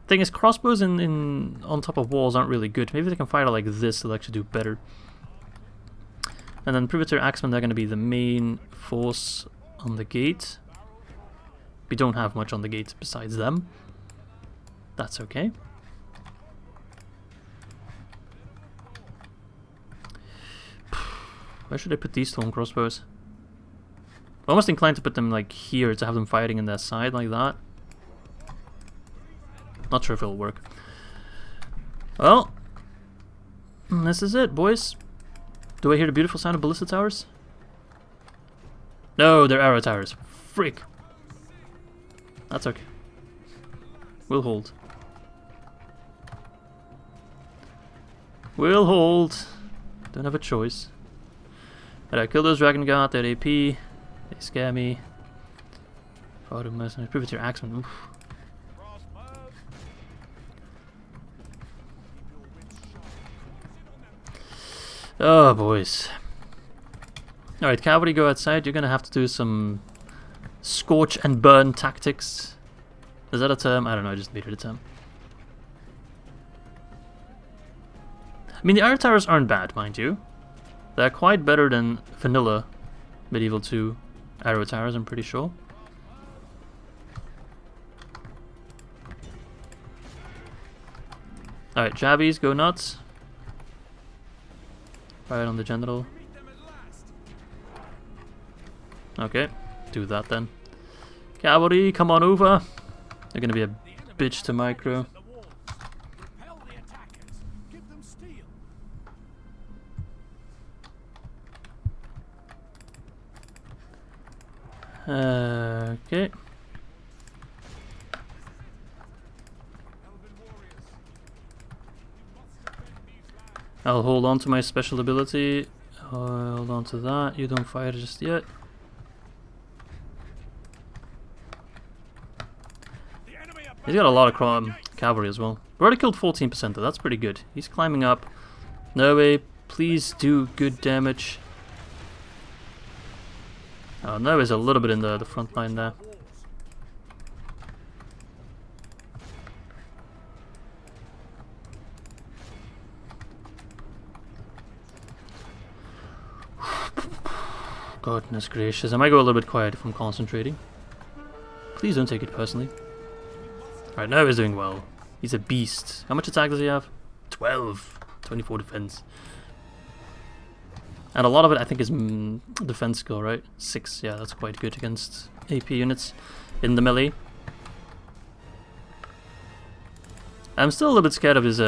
is, crossbows on top of walls aren't really good. Maybe they can fire like this. They'll actually do better. And then Privateer Axemen, they're going to be the main force on the gate. We don't have much on the gate besides them. That's okay. Where should I put these stone crossbows? I'm almost inclined to put them like here to have them fighting in their side like that. Not sure if it'll work. Well, this is it, boys. Do I hear the beautiful sound of ballista towers? No, they're arrow towers. Freak. That's okay. We'll hold. We'll hold. Don't have a choice. Alright, kill those dragon guard, they're AP. They scare me. Photo mercenaries. Prove it to your axeman. Oof. Oh, boys. Alright, cavalry, go outside. You're gonna have to do some scorch and burn tactics. Is that a term? I don't know, I just made it a term. I mean, the arrow towers aren't bad, mind you. They're quite better than vanilla Medieval 2 arrow towers, I'm pretty sure. Alright, jabbies, go nuts. Right on the genital. Okay, do that then. Cavalry, come on over. They're gonna be a bitch to micro. Okay. I'll hold on to my special ability. Hold on to that. You don't fire just yet. He's got a lot of cavalry as well. We already killed 14% though. That's pretty good. He's climbing up. Nurwe, please do good damage. Oh, Nurwe's a little bit in the front line there. Goodness gracious, I might go a little bit quiet if I'm concentrating. Please don't take it personally. Alright, Nurwe's doing well. He's a beast. How much attack does he have? 12. 24 defense. And a lot of it I think is defense skill, right? 6, yeah, that's quite good against AP units in the melee. I'm still a little bit scared of his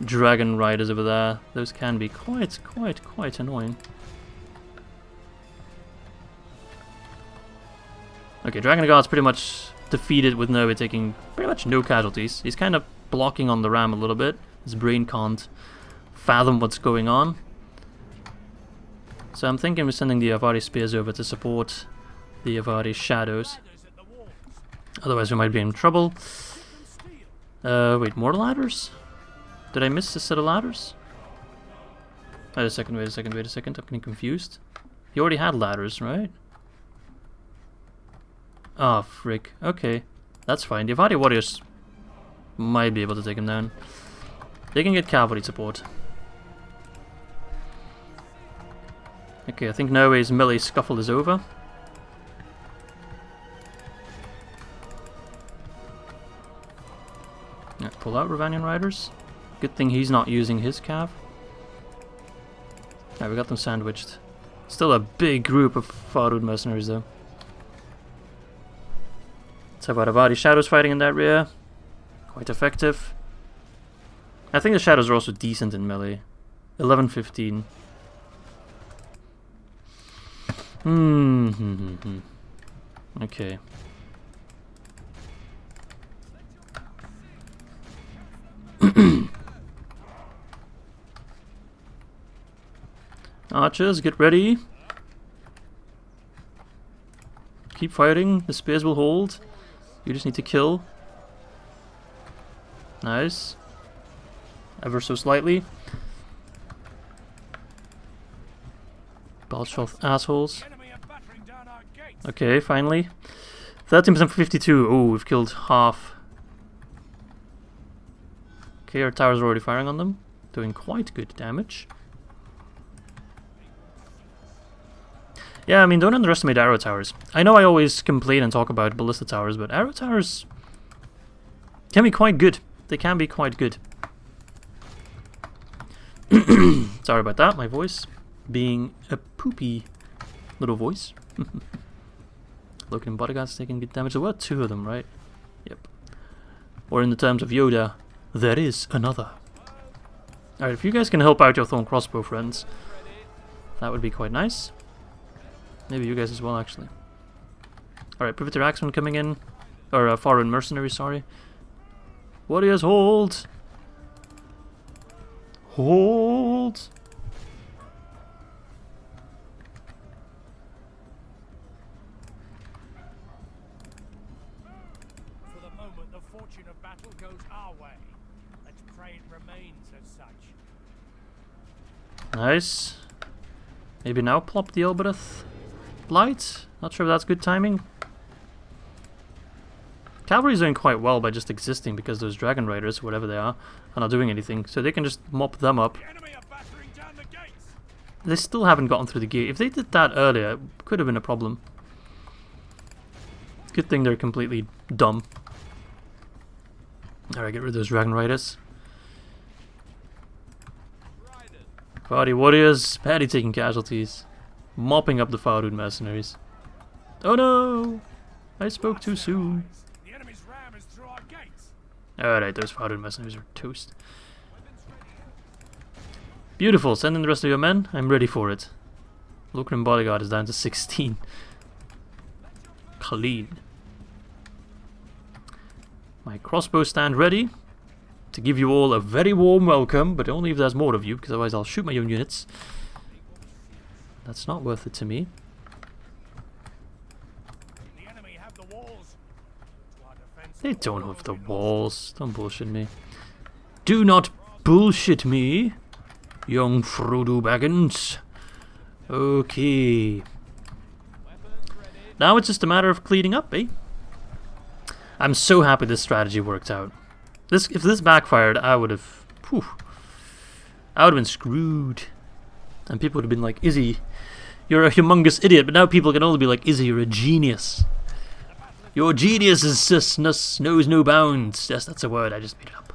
dragon riders over there. Those can be quite annoying. Okay, Dragon Guard's pretty much defeated with Nurwe taking pretty much no casualties. He's kind of blocking on the ram a little bit. His brain can't fathom what's going on. So I'm thinking we're sending the Avari Spears over to support the Avari Shadows. Otherwise we might be in trouble. Wait, more ladders? Did I miss a set of ladders? Wait a second, I'm getting confused. He already had ladders, right? Oh, frick. Okay, that's fine. The Avari warriors might be able to take him down. They can get cavalry support. Okay, I think Nurwe's melee scuffle is over. Yeah, pull out Ravanian riders. Good thing he's not using his cav. Alright, we got them sandwiched. Still a big group of Ar-Adûnâim mercenaries though. Let's have Avari Shadows fighting in that rear. Quite effective. I think the Shadows are also decent in melee. 11-15. Okay. Archers, get ready. Keep fighting. The spears will hold. You just need to kill. Nice. Ever so slightly. Balshoth assholes. Okay, finally. 13% for 52. Oh, we've killed half. Okay, our towers are already firing on them. Doing quite good damage. Yeah, I mean, don't underestimate arrow towers. I know I always complain and talk about ballista towers, but arrow towers can be quite good. They can be quite good. Sorry about that, my voice being a poopy little voice. Logan and bodyguards taking good damage. There were 2 of them, right? Yep. Or in the terms of Yoda, there is another. Alright, if you guys can help out your thorn crossbow friends, that would be quite nice. Maybe you guys as well, actually. Alright, Privateer Axeman coming in. Or foreign mercenary, sorry. Warriors, hold! Hold! For the moment, the fortune of battle goes our way. Let's pray it remains as such. Nice. Maybe now plop the Elbereth Blight? Not sure if that's good timing. Cavalry's doing quite well by just existing because those Dragon Riders, whatever they are not doing anything. So they can just mop them up. The enemy are battering down the gates. They still haven't gotten through the gate. If they did that earlier, it could have been a problem. Good thing they're completely dumb. Alright, get rid of those Dragon Riders. Party warriors, badly taking casualties. Mopping up the Ar-Adûnâim mercenaries. Oh no! I spoke too soon. The enemy's ram is through our gates. Alright, those Ar-Adûnâim mercenaries are toast. Beautiful, send in the rest of your men. I'm ready for it. Lucran bodyguard is down to 16. Clean. My crossbow stand ready to give you all a very warm welcome, but only if there's more of you, because otherwise I'll shoot my own units. That's not worth it to me. The enemy have the walls. To our defense, They don't have the walls. Don't bullshit me. Do not bullshit me, young Frodo Baggins. Okay. Now it's just a matter of cleaning up, eh? I'm so happy this strategy worked out. If this backfired, I would have... Whew, I would have been screwed. And people would have been like, Izzy, you're a humongous idiot. But now people can only be like, Izzy, you're a genius. Your geniusness knows no bounds. Yes, that's a word. I just made it up.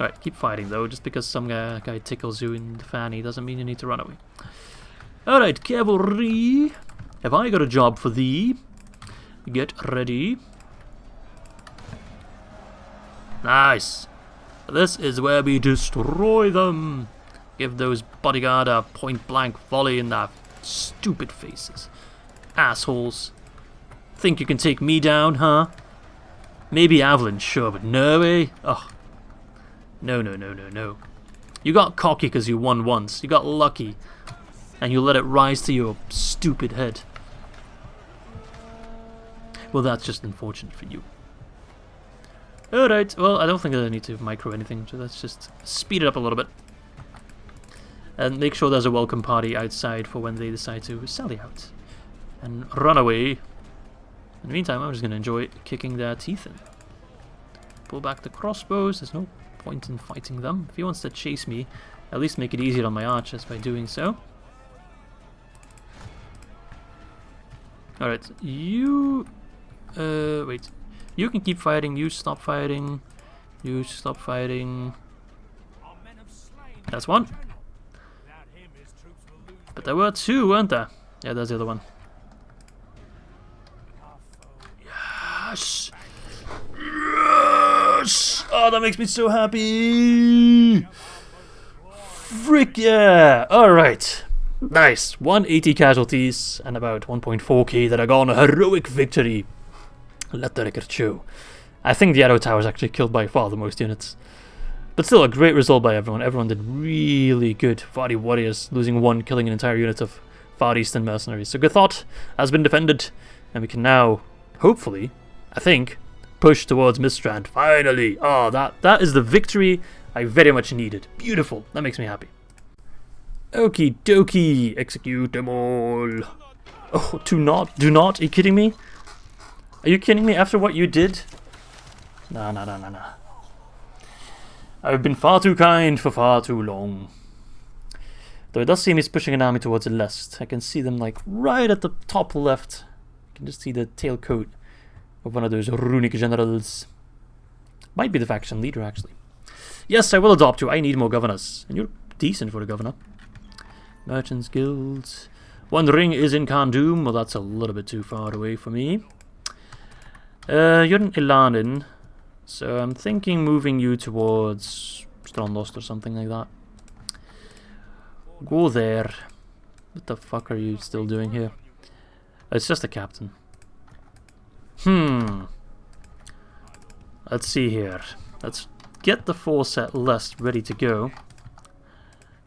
Alright, keep fighting though. Just because some guy tickles you in the fanny doesn't mean you need to run away. Alright, cavalry. Have I got a job for thee? Get ready. Nice. This is where we destroy them. Give those bodyguard a point-blank volley in their stupid faces. Assholes. Think you can take me down, huh? Maybe Avalon, sure, but Nurwe? Ugh. No, no, no, no, no. You got cocky because you won once. You got lucky. And you let it rise to your stupid head. Well, that's just unfortunate for you. Alright, well, I don't think I need to micro anything, so let's just speed it up a little bit. And make sure there's a welcome party outside for when they decide to sally out. And run away. In the meantime, I'm just going to enjoy kicking their teeth in. Pull back the crossbows, there's no point in fighting them. If he wants to chase me, at least make it easier on my archers by doing so. Alright, you... wait. You can keep fighting, you stop fighting. You stop fighting. That's one. But there were two, weren't there? Yeah, there's the other one. Yes! Yes! Oh, that makes me so happy! Frick yeah! Alright. Nice. 180 casualties and about 1.4k that are gone. A heroic victory. Let the record show. I think the Arrow Tower is actually killed by far the most units. But still a great result by everyone. Everyone did really good. Vardy warriors losing one, killing an entire unit of Far Eastern mercenaries. So Gathot has been defended. And we can now, hopefully, I think, push towards Mistrand. Finally! Oh, that is the victory I very much needed. Beautiful. That makes me happy. Okie dokie. Execute them all. Oh, do not. Are you kidding me? Are you kidding me after what you did? Nah. I've been far too kind for far too long. Though it does seem he's pushing an army towards the left. I can see them like right at the top left. I can just see the tailcoat of one of those runic generals. Might be the faction leader actually. Yes, I will adopt you. I need more governors. And you're decent for a governor. Merchants Guilds. One ring is in Khandum. Well, that's a little bit too far away for me. You're in Ilanin. So I'm thinking moving you towards Strandlost or something like that. Go there. What the fuck are you still doing here? It's just a captain. Let's see here. Let's get the force at Lest ready to go.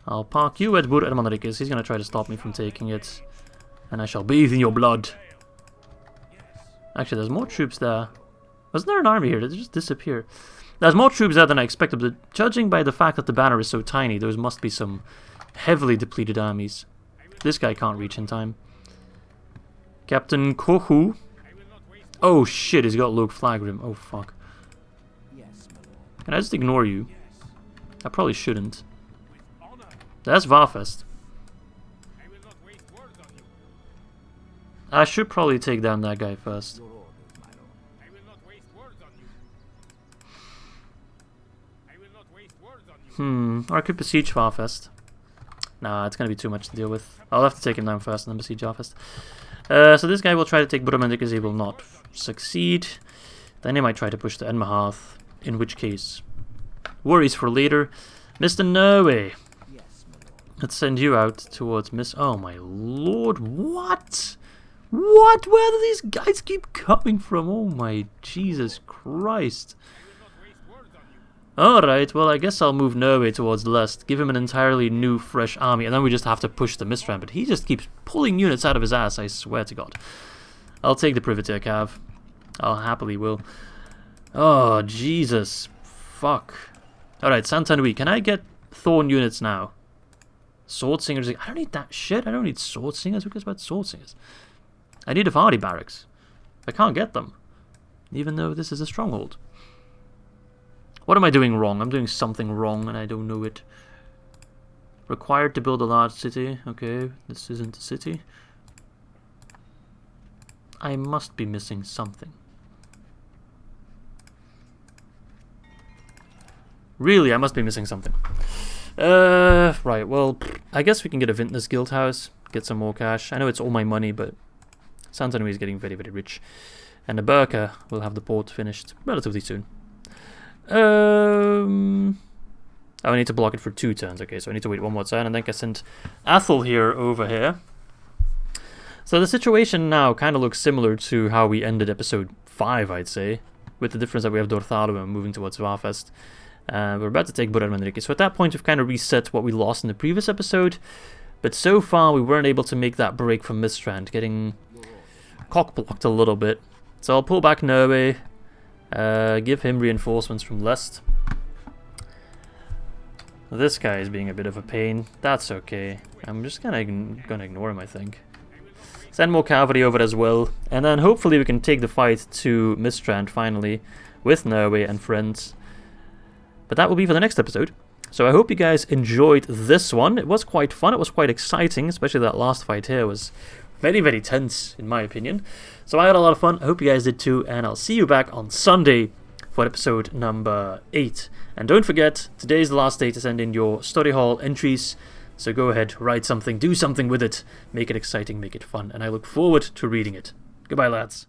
I'll park you at Bur Ermanrikis. He's gonna try to stop me from taking it. And I shall bathe in your blood. Actually, there's more troops there. Wasn't there an army here? Did it just disappear? There's more troops there than I expected, but judging by the fact that the banner is so tiny, those must be some heavily depleted armies. This guy can't reach in time. Captain Kohu. Oh shit, he's got Loke Flagrim. Oh fuck. Can I just ignore you? I probably shouldn't. That's Varfest. I should probably take down that guy first. Or I could besiege Varfest. Nah, it's gonna be too much to deal with. I'll have to take him down first and then besiege Varfest. So this guy will try to take Buramendik because he will not succeed. Then he might try to push the Enmahath, in which case, worries for later. Mr. Nurwe. Let's send you out towards Miss... Oh my lord, what? What? Where do these guys keep coming from? Oh my Jesus Christ. Alright, well I guess I'll move Nurwe towards Lest, give him an entirely new, fresh army, and then we just have to push the Mistran, but he just keeps pulling units out of his ass, I swear to God. I'll take the Privateer Cav. I'll happily will. Oh, Jesus. Fuck. Alright, Santanui, can I get Thorn units now? Sword Singers, I don't need that shit, I don't need Sword Singers, who cares about Sword Singers? I need a Vardy Barracks. I can't get them, even though this is a stronghold. What am I doing wrong? I'm doing something wrong and I don't know it. Required to build a large city. Okay, this isn't a city. I must be missing something. Really, I must be missing something. Right, well, I guess we can get a Vintners Guild House. Get some more cash. I know it's all my money, but Santanui is getting very, very rich. And the Burka will have the port finished relatively soon. Oh, I need to block it for 2 turns. Okay, so I need to wait 1 more turn and then I send Athel here over here. So the situation now kind of looks similar to how we ended episode 5, I'd say, with the difference that we have Dorthalu moving towards Varfest. We're about to take Buramendik. So at that point we've kind of reset what we lost in the previous episode, but so far we weren't able to make that break from Mistrand, getting cock-blocked a little bit. So I'll pull back Nurwe. Give him reinforcements from Lest. This guy is being a bit of a pain. That's okay. I'm just gonna ignore him, I think. Send more cavalry over as well. And then hopefully we can take the fight to Mistrand finally with Nurwe and friends. But that will be for the next episode. So I hope you guys enjoyed this one. It was quite fun. It was quite exciting. Especially that last fight here was very, very tense, in my opinion. So I had a lot of fun. I hope you guys did too. And I'll see you back on Sunday for episode number 8. And don't forget, today's the last day to send in your Story Hall entries. So go ahead, write something, do something with it. Make it exciting, make it fun. And I look forward to reading it. Goodbye, lads.